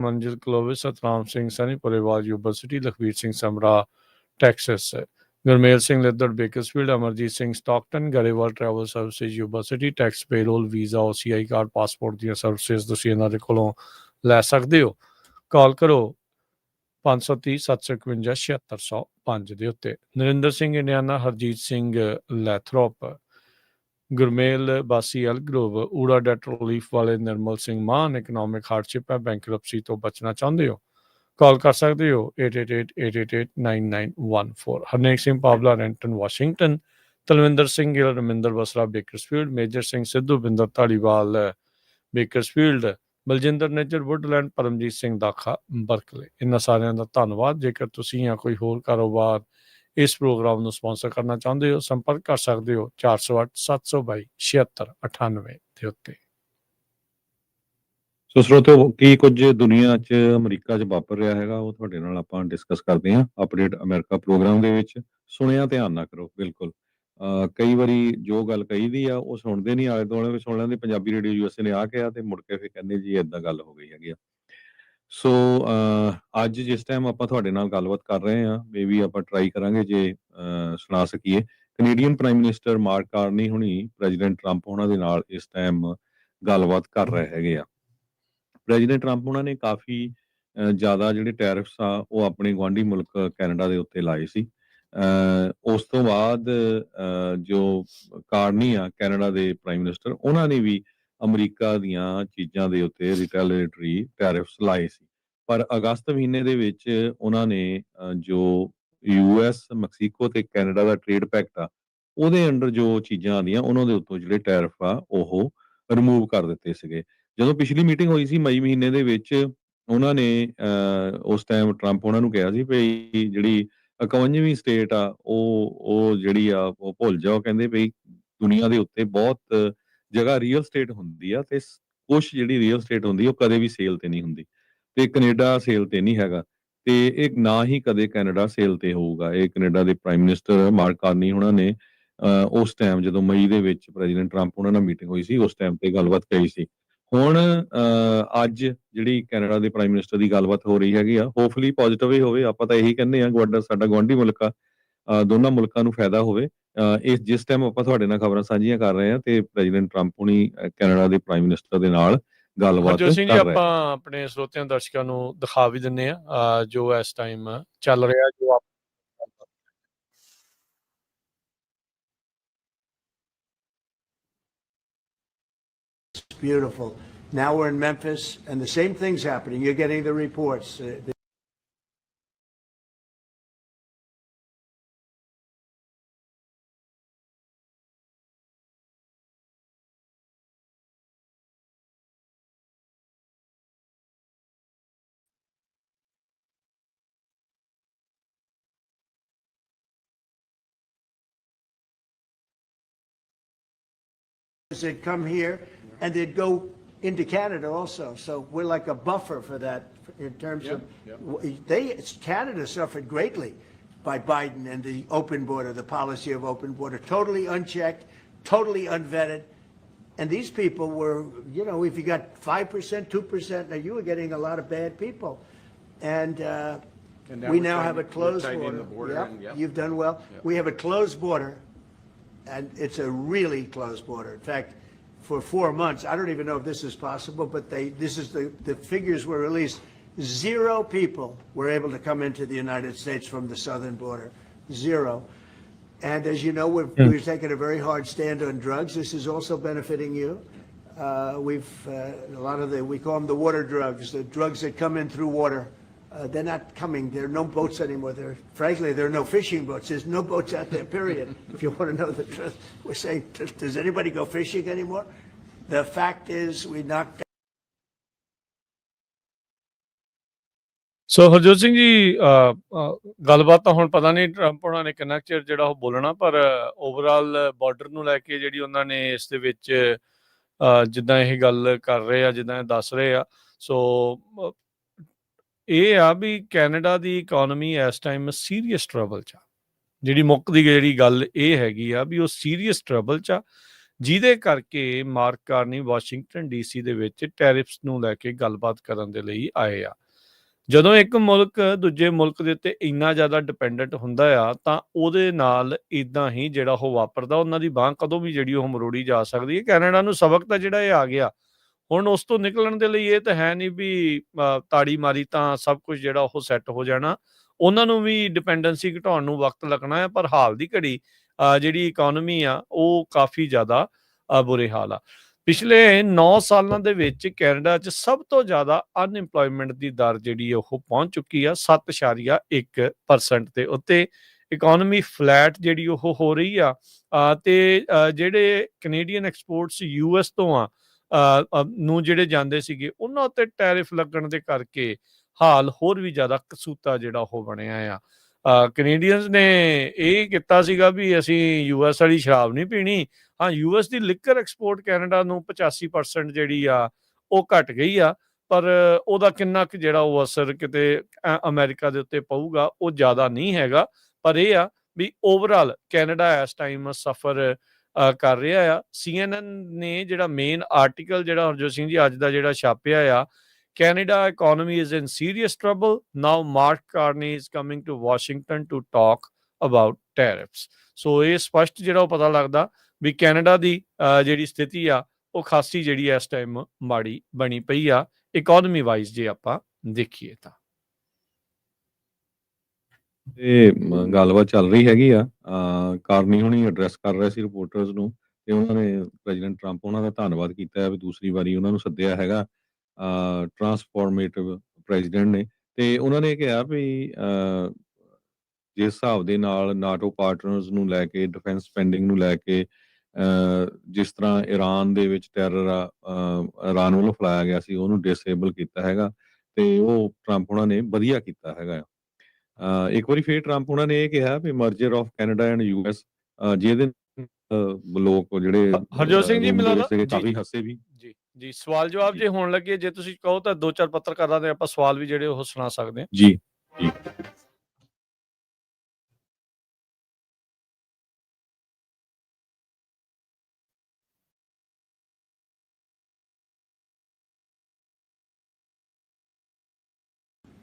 Manjit Clovis, Satram Singh, Sunny Pariwal, Yuba City, Lakhbir Singh Samra, Texas, Gurmail Singh Liddar, Bakersfield, Amarjit Singh Stockton, Garewal Travel Services, Yuba City, Tax Payroll, Visa, OCI card, Passport ਦੀਆਂ services ਤੁਸੀਂ ਇਹਨਾਂ ਦੇ ਕੋਲੋਂ ਲੈ ਸਕਦੇ ਹੋ। ਕਾਲ ਕਰੋ 530 751 7605 ਦੇ ਉੱਤੇ। Narinder Singh Indiana, Harjit Singh Lathrop, Gurmel Basi Elk Grove, ਊੜਾ ਡੈਟ ਰਿਲੀਫ ਵਾਲੇ ਨਿਰਮਲ ਸਿੰਘ ਮਾਨ, ਇਕਨੋਮਿਕ ਹਾਰਡਸ਼ਿਪ ਹੈ, ਬੈਂਕਰਪਸੀ ਤੋਂ ਬਚਣਾ ਚਾਹੁੰਦੇ ਹੋ, ਕਾਲ ਕਰ ਸਕਦੇ ਹੋ 8888889914। Harnek Singh Pawla, Renton Washington, Talwinder Singh Gill, Raminder Basra, Bakersfield, Major Singh Sidhu, Binder Dhaliwal, Bakersfield, Baljinder Nijjar, Woodland, Paramjit Singh Dakha, Berkeley. ਇਹਨਾਂ ਸਾਰਿਆਂ ਦਾ ਧੰਨਵਾਦ। ਜੇਕਰ ਤੁਸੀਂ ਜਾਂ ਕੋਈ ਹੋਰ ਕਾਰੋਬਾਰ ਇਸ ਪ੍ਰੋਗਰਾਮ ਨੂੰ ਸਪਾਂਸਰ ਕਰਨਾ ਚਾਹੁੰਦੇ ਹੋ, ਸੰਪਰਕ ਕਰ ਸਕਦੇ ਹੋ 408 722 7698 ਦੇ ਉੱਤੇ। ਸੋ ਸਰੋਤਿਓ, ਕੀ ਕੁਝ ਦੁਨੀਆ 'ਚ ਅਮਰੀਕਾ 'ਚ ਵਾਪਰ ਰਿਹਾ ਹੈਗਾ ਉਹ ਤੁਹਾਡੇ ਨਾਲ ਆਪਾਂ ਡਿਸਕਸ ਕਰਦੇ ਹਾਂ ਅਪਡੇਟ ਅਮਰੀਕਾ ਪ੍ਰੋਗਰਾਮ ਦੇ ਵਿੱਚ। ਸੁਣਿਆ ਧਿਆਨ ਨਾਲ ਕਰੋ ਬਿਲਕੁਲ। ਕਈ ਵਾਰੀ ਜੋ ਗੱਲ ਕਹੀ ਦੀ ਆ ਉਹ ਸੁਣਦੇ ਨਹੀਂ, ਆਲੇ ਦੁਆਲੇ ਸੁਣ ਲੈਂਦੇ, ਪੰਜਾਬੀ ਰੇਡੀਓ USA ਨੇ ਆ ਕਿਹਾ ਤੇ ਮੁੜ ਕੇ ਫਿਰ ਕਹਿੰਦੇ ਜੀ ਏਦਾਂ ਗੱਲ ਹੋ ਗਈ ਹੈਗੀ ਆ। ਸੋ ਅੱਜ ਜਿਸ ਟਾਈਮ ਆਪਾਂ ਤੁਹਾਡੇ ਨਾਲ ਗੱਲਬਾਤ ਕਰ ਰਹੇ ਹਾਂ, ਮੇ ਵੀ ਆਪਾਂ ਟਰਾਈ ਕਰਾਂਗੇ ਜੇ ਸੁਣਾ ਸਕੀਏ। Canadian prime minister mark Carney ਹੁਣੀ ਪ੍ਰੈਜ਼ੀਡੈਂਟ ਟਰੰਪ ਉਹਨਾਂ ਦੇ ਨਾਲ ਇਸ ਟਾਈਮ ਗੱਲਬਾਤ ਕਰ ਰਹੇ ਹੈਗੇ ਆ। ਪ੍ਰੈਜ਼ੀਡੈਂਟ ਟਰੰਪ ਉਹਨਾਂ ਨੇ ਕਾਫੀ ਜ਼ਿਆਦਾ ਜਿਹੜੇ ਟੈਰਿਫਸ ਆ ਉਹ ਆਪਣੇ ਗੁਆਂਢੀ ਮੁਲਕ ਕੈਨੇਡਾ ਦੇ ਉੱਤੇ ਲਾਏ ਸੀ। ਉਸ ਤੋਂ ਬਾਅਦ ਜੋ ਕਾਰਨੀ ਆ ਕੈਨੇਡਾ ਦੇ ਪ੍ਰਾਈਮ ਮਿਨਿਸਟਰ, ਉਹਨਾਂ ਨੇ ਵੀ ਅਮਰੀਕਾ ਦੀਆਂ ਚੀਜ਼ਾਂ ਦੇ ਉੱਤੇ ਰਿਟੈਲੀਏਟਰੀ ਟੈਰਿਫਸ ਲਾਏ ਸੀ। ਪਰ ਅਗਸਤ ਮਹੀਨੇ ਦੇ ਵਿੱਚ ਉਹਨਾਂ ਨੇ ਜੋ US, ਮੈਕਸੀਕੋ ਤੇ ਕੈਨੇਡਾ ਦਾ ਟ੍ਰੇਡ ਪੈਕਟ ਆ ਉਹਦੇ ਅੰਡਰ ਜੋ ਚੀਜ਼ਾਂ ਆਉਂਦੀਆਂ ਉਹਨਾਂ ਦੇ ਉੱਤੋਂ ਜਿਹੜੇ ਟੈਰਿਫ ਆ ਉਹ ਰਿਮੂਵ ਕਰ ਦਿੱਤੇ ਸੀਗੇ। ਜਦੋਂ ਪਿਛਲੀ ਮੀਟਿੰਗ ਹੋਈ ਸੀ ਮਈ ਮਹੀਨੇ ਦੇ ਵਿੱਚ, ਉਹਨਾਂ ਨੇ ਉਸ ਟਾਈਮ ਟਰੰਪ ਉਹਨਾਂ ਨੂੰ ਕਿਹਾ ਸੀ ਵੀ ਜਿਹੜੀ 51ਵੀਂ ਸਟੇਟ ਆ ਉਹ ਜਿਹੜੀ ਆ ਉਹ ਭੁੱਲ ਜਾਓ। ਕਹਿੰਦੇ ਵੀ ਦੁਨੀਆ ਦੇ ਉੱਤੇ ਬਹੁਤ ਜਗ੍ਹਾ ਰੀਅਲ ਸਟੇਟ ਹੁੰਦੀ ਆ ਤੇ ਕੁਛ ਜਿਹੜੀ ਰੀਅਲ ਸਟੇਟ ਹੁੰਦੀ ਉਹ ਕਦੇ ਵੀ ਸੇਲ ਤੇ ਨਹੀਂ ਹੁੰਦੀ, ਤੇ ਕੈਨੇਡਾ ਸੇਲ ਤੇ ਨਹੀਂ ਹੈਗਾ, ਤੇ ਇਹ ਨਾ ਹੀ ਕਦੇ ਕੈਨੇਡਾ ਸੇਲ ਤੇ ਹੋਊਗਾ। ਇਹ ਕੈਨੇਡਾ ਦੇ ਪ੍ਰਾਈਮ ਮਿਨਿਸਟਰ ਮਾਰਕ ਕਾਰਨੀ ਉਹਨਾਂ ਨੇ ਉਸ ਟਾਈਮ ਜਦੋਂ ਮਈ ਦੇ ਵਿੱਚ ਪ੍ਰੈਜ਼ੀਡੈਂਟ ਟਰੰਪ ਉਹਨਾਂ ਨਾਲ ਮੀਟਿੰਗ ਹੋਈ ਸੀ ਉਸ ਟਾਈਮ ਤੇ ਗੱਲਬਾਤ ਕਹੀ ਸੀ। ਹੁਣ ਅੱਜ ਜਿਹੜੀ ਕੈਨੇਡਾ ਦੇ ਪ੍ਰਾਈਮ ਮਿਨਿਸਟਰ ਦੀ ਗੱਲਬਾਤ ਹੋ ਰਹੀ ਹੈਗੀ ਆ, ਹੋਪਫੁਲੀ ਪੋਜ਼ਿਟਿਵ ਹੀ ਹੋਵੇ। ਆਪਾਂ ਤਾਂ ਇਹੀ ਕਹਿੰਦੇ ਆ ਸਾਡਾ ਗੁਆਂਢੀ ਮੁਲਕ ਆ, ਦੋਨਾਂ ਮੁਲਕਾਂ ਨੂੰ ਫਾਇਦਾ ਹੋਵੇ। ਇਸ ਜਿਸ ਟਾਈਮ ਆਪਾਂ ਤੁਹਾਡੇ ਨਾਲ ਖਬਰਾਂ ਸਾਂਝੀਆਂ ਕਰ ਰਹੇ ਹਾਂ ਤੇ ਪ੍ਰੈਜ਼ੀਡੈਂਟ ਟਰੰਪ ਹੁਣੀ ਕੈਨੇਡਾ ਦੇ ਪ੍ਰਾਈਮ ਮਿਨਿਸਟਰ ਦੇ ਨਾਲ ਗੱਲਬਾਤ ਹਰਜੋਤ ਸਿੰਘ ਜੀ, ਕਰ ਰਹੇ। ਆਪਾਂ ਆਪਣੇ ਸਰੋਤਿਆਂ ਦਰਸ਼ਕਾਂ ਨੂੰ ਦਿਖਾ ਵੀ ਦਿੰਨੇ ਆ ਜੋ ਇਸ ਟਾਈਮ ਚੱਲ ਰਿਹਾ, ਜੋ beautiful. Now we're in Memphis, and the same thing's happening. You're getting the reports. They'd come here and they'd go into Canada also. So we're like a buffer for that in terms of Canada suffered greatly by Biden and the open border, the policy of open border, totally unchecked, totally unvetted. And these people were, you know, if you got 5%, 2%, now you were getting a lot of bad people. And we now have a closed border. You've done well. We have a closed border. And it's a really close border. In fact, for 4 months, I don't even know if this is possible, but the figures were released. 0 people were able to come into the United States from the southern border. 0. And as you know, we've taken a very hard stand on drugs. This is also benefiting you. A lot of we call them the water drugs, the drugs that come in through water. They're not coming. There are no boats anymore. Frankly, there are no fishing boats. There's no boats out there, period. If you want to know the truth, we're saying, does anybody go fishing anymore? The fact is, we knocked. ਸੋ ਹਰਜੋਤ ਸਿੰਘ ਜੀ, ਗੱਲਬਾਤ ਤਾਂ ਹੁਣ ਪਤਾ ਨਹੀਂ Trump ਉਹਨਾਂ ਨੇ ਕਿੰਨਾ ਚਿਰ ਜਿਹੜਾ ਉਹ ਬੋਲਣਾ, ਪਰ ਓਵਰਆਲ ਬਾਰਡਰ ਨੂੰ ਲੈ ਕੇ ਜਿਹੜੀ ਉਹਨਾਂ ਨੇ ਇਸ ਦੇ ਵਿੱਚ ਜਿੱਦਾਂ ਇਹ ਗੱਲ ਕਰ ਰਹੇ ਆ, ਜਿੱਦਾਂ ਇਹ ਦੱਸ ਰਹੇ ਆ, ਸੋ ਇਹ ਆ ਵੀ ਕੈਨੇਡਾ ਦੀ ਇਕੋਨਮੀ ਇਸ ਟਾਈਮ ਸੀਰੀਅਸ ਟਰਬਲ 'ਚ ਆ। ਜਿਹੜੀ ਮੁੱਕਦੀ ਜਿਹੜੀ ਗੱਲ ਇਹ ਹੈਗੀ ਆ ਵੀ ਉਹ ਸੀਰੀਅਸ ਟਰਬਲ 'ਚ ਆ। ਜਿਹਦੇ ਕਰਕੇ ਮਾਰਕ ਕਾਰਨੀ ਵਾਸ਼ਿੰਗਟਨ ਡੀਸੀ ਦੇ ਵਿੱਚ ਟੈਰਿਫਸ ਨੂੰ ਲੈ ਕੇ ਗੱਲਬਾਤ ਕਰਨ ਦੇ ਲਈ ਆਏ ਆ। ਜਦੋਂ ਇੱਕ ਮੁਲਕ ਦੂਜੇ ਮੁਲਕ ਦੇ ਉੱਤੇ ਇੰਨਾ ਜ਼ਿਆਦਾ ਡਿਪੈਂਡੈਂਟ ਹੁੰਦਾ ਆ ਤਾਂ ਉਹਦੇ ਨਾਲ ਇੱਦਾਂ ਹੀ ਜਿਹੜਾ ਉਹ ਵਾਪਰਦਾ, ਉਹਨਾਂ ਦੀ ਬਾਂਹ ਕਦੋਂ ਵੀ ਜਿਹੜੀ ਉਹ ਮਰੋੜੀ ਜਾ ਸਕਦੀ ਹੈ। ਕੈਨੇਡਾ ਨੂੰ ਸਬਕ ਤਾਂ ਜਿਹੜਾ ਇਹ ਆ ਗਿਆ, ਹੁਣ ਉਸ ਤੋਂ ਨਿਕਲਣ ਦੇ ਲਈ ਇਹ ਤਾਂ ਹੈ ਨਹੀਂ ਵੀ ਤਾੜੀ ਮਾਰੀ ਤਾਂ ਸਭ ਕੁਝ ਜਿਹੜਾ ਉਹ ਸੈੱਟ ਹੋ ਜਾਣਾ। ਉਹਨਾਂ ਨੂੰ ਵੀ ਡਿਪੈਂਡੈਂਸੀ ਘਟਾਉਣ ਨੂੰ ਵਕਤ ਲੱਗਣਾ ਹੈ, ਪਰ ਹਾਲ ਦੀ ਘੜੀ ਜਿਹੜੀ ਇਕੋਨਮੀ ਆ ਉਹ ਕਾਫੀ ਜ਼ਿਆਦਾ ਬੁਰੇ ਹਾਲ ਆ। ਪਿਛਲੇ 9 ਸਾਲਾਂ ਦੇ ਵਿੱਚ ਕੈਨੇਡਾ 'ਚ ਸਭ ਤੋਂ ਜ਼ਿਆਦਾ ਅਨਇੰਪਲੋਇਮੈਂਟ ਦੀ ਦਰ ਜਿਹੜੀ ਉਹ ਪਹੁੰਚ ਚੁੱਕੀ ਆ 7.1% ਦੇ ਉੱਤੇ। ਇਕੋਨਮੀ ਫਲੈਟ ਜਿਹੜੀ ਉਹ ਹੋ ਰਹੀ ਆ ਤੇ ਜਿਹੜੇ ਕੈਨੇਡੀਅਨ ਐਕਸਪੋਰਟਸ US ਤੋਂ ਆ ਨੂੰ ਜਿਹੜੇ ਜਾਂਦੇ ਸੀਗੇ ਉਹਨਾਂ ਉੱਤੇ ਟੈਰਿਫ ਲੱਗਣ ਦੇ ਕਰਕੇ ਹਾਲ ਹੋਰ ਵੀ ਜ਼ਿਆਦਾ ਕਸੂਤਾ ਜਿਹੜਾ ਉਹ ਬਣਿਆ ਆ। ਕੈਨੇਡੀਅਨਸ ਨੇ ਇਹ ਕੀਤਾ ਸੀਗਾ ਵੀ ਅਸੀਂ US ਵਾਲੀ ਸ਼ਰਾਬ ਨਹੀਂ ਪੀਣੀ। ਹਾਂ, US ਦੀ ਲਿਕਰ ਐਕਸਪੋਰਟ ਕੈਨੇਡਾ ਨੂੰ 85% ਜਿਹੜੀ ਆ ਉਹ ਘਟ ਗਈ ਆ, ਪਰ ਉਹਦਾ ਕਿੰਨਾ ਕੁ ਜਿਹੜਾ ਉਹ ਅਸਰ ਕਿਤੇ ਅਮਰੀਕਾ ਦੇ ਉੱਤੇ ਪਊਗਾ ਉਹ ਜ਼ਿਆਦਾ ਨਹੀਂ ਹੈਗਾ। ਪਰ ਇਹ ਆ ਵੀ ਓਵਰਆਲ ਕੈਨੇਡਾ ਇਸ ਟਾਈਮ ਸਫਰ ਕਰ ਰਿਹਾ ਆ। CNN ਨੇ ਜਿਹੜਾ ਮੇਨ ਆਰਟੀਕਲ ਜਿਹੜਾ ਹਰਜੋਤ ਸਿੰਘ ਜੀ ਅੱਜ ਦਾ ਜਿਹੜਾ ਛਾਪਿਆ ਆ, Canada economy is in serious trouble. Now Mark Carney is coming to Washington to talk about tariffs. So ਇਹ ਸਪਸ਼ਟ ਜਿਹੜਾ ਉਹ ਪਤਾ ਲੱਗਦਾ ਵੀ ਕੈਨੇਡਾ ਦੀ ਜਿਹੜੀ ਸਥਿਤੀ ਆ ਉਹ ਖਾਸੀ ਜਿਹੜੀ ਇਸ ਟਾਈਮ ਮਾੜੀ ਬਣੀ ਪਈ ਆ ਇਕੋਨਮੀ ਵਾਈਜ਼ ਜੇ ਆਪਾਂ ਦੇਖੀਏ ਤਾਂ। ਇਹ ਗੱਲਬਾਤ ਚੱਲ ਰਹੀ ਹੈਗੀ ਆ। ਕਾਰਨੀ ਹੁਣੀ ਐਡਰੈਸ ਕਰ ਰਹੇ ਸੀ ਰਿਪੋਰਟਰਸ ਨੂੰ ਤੇ ਉਹਨਾਂ ਨੇ ਪ੍ਰੈਜ਼ੀਡੈਂਟ ਟਰੰਪ ਉਹਨਾਂ ਦਾ ਧੰਨਵਾਦ ਕੀਤਾ ਵੀ ਦੂਸਰੀ ਵਾਰੀ ਉਹਨਾਂ ਨੂੰ ਸੱਦਿਆ ਹੈਗਾ ਟਰਾਂਸਫੋਰਮੇਟਿਵ ਪ੍ਰੈਜ਼ੀਡੈਂਟ ਨੇ। ਤੇ ਉਹਨਾਂ ਨੇ ਕਿਹਾ ਵੀ ਜਿਸ ਹਿਸਾਬ ਦੇ ਨਾਲ ਨਾਟੋ ਪਾਰਟਨਰਸ ਨੂੰ ਲੈ ਕੇ ਡਿਫੈਂਸ ਸਪੈਂਡਿੰਗ ਨੂੰ ਲੈ ਕੇ ਜਿਸ ਤਰ੍ਹਾਂ ਈਰਾਨ ਦੇ ਵਿੱਚ ਟੈਰਰ ਈਰਾਨ ਵੱਲੋਂ ਫੈਲਾਇਆ ਗਿਆ ਸੀ ਉਹਨੂੰ ਡਿਸੇਬਲ ਕੀਤਾ ਹੈਗਾ ਤੇ ਉਹ ਟਰੰਪ ਉਹਨਾਂ ਨੇ ਵਧੀਆ ਕੀਤਾ ਹੈਗਾ। ਇੱਕ ਵਾਰੀ ਫੇਰ ਟਰੰਪ ਉਹਨਾਂ ਨੇ ਇਹ ਕਿਹਾ ਵੀ merger of Canada and US ਜਿਹਦੇ ਲੋਕ ਜਿਹੜੇ ਹਰਜੋਤ ਸਿੰਘ ਜੀ ਮਿਲਾ ਕਾਫੀ ਹੱਸੇ ਵੀ। ਜੀ ਸਵਾਲ ਜਵਾਬ ਜੇ ਹੋਣ ਲੱਗੇ, ਜੇ ਤੁਸੀਂ ਕਹੋ ਤਾਂ 2-4 ਪੱਤਰਕਾਰਾਂ ਦੇ ਆਪਾਂ ਸਵਾਲ ਵੀ ਜਿਹੜੇ ਉਹ ਸੁਣਾ ਸਕਦੇ ਹਾਂ। ਜੀ ਜੀ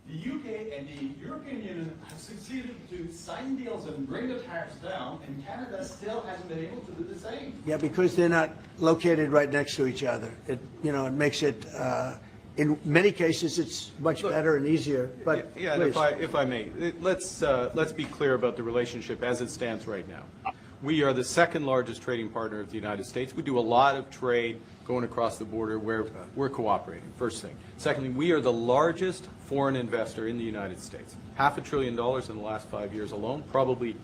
The UK and the European Union have succeeded to sign deals and bring the tariffs down, and Canada still hasn't been able to do the same. Yeah, because they're not located right next to each other. It makes it, in many cases, it's much better and easier, but Yeah, and please. if I may, let's be clear about the relationship as it stands right now. We are the second largest trading partner of the United States. We do a lot of trade going across the border where we're cooperating, first thing. Secondly, we are the largest foreign investor in the United States. $500 billion in the last 5 years alone, probably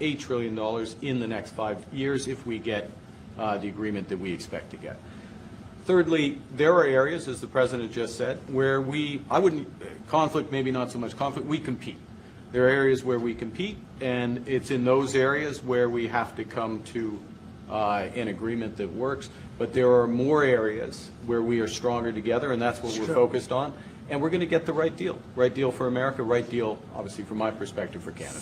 $8 trillion in the next 5 years if we get the agreement that we expect to get. Thirdly, there are areas, as the President just said, where conflict, maybe not so much conflict, we compete. There are areas where we compete, and it's in those areas where we have to come to an agreement that works. But there are more areas where we are stronger together, and that's what we're focused on. And we're going to get the right deal for America, right deal, obviously, from my perspective, for Canada.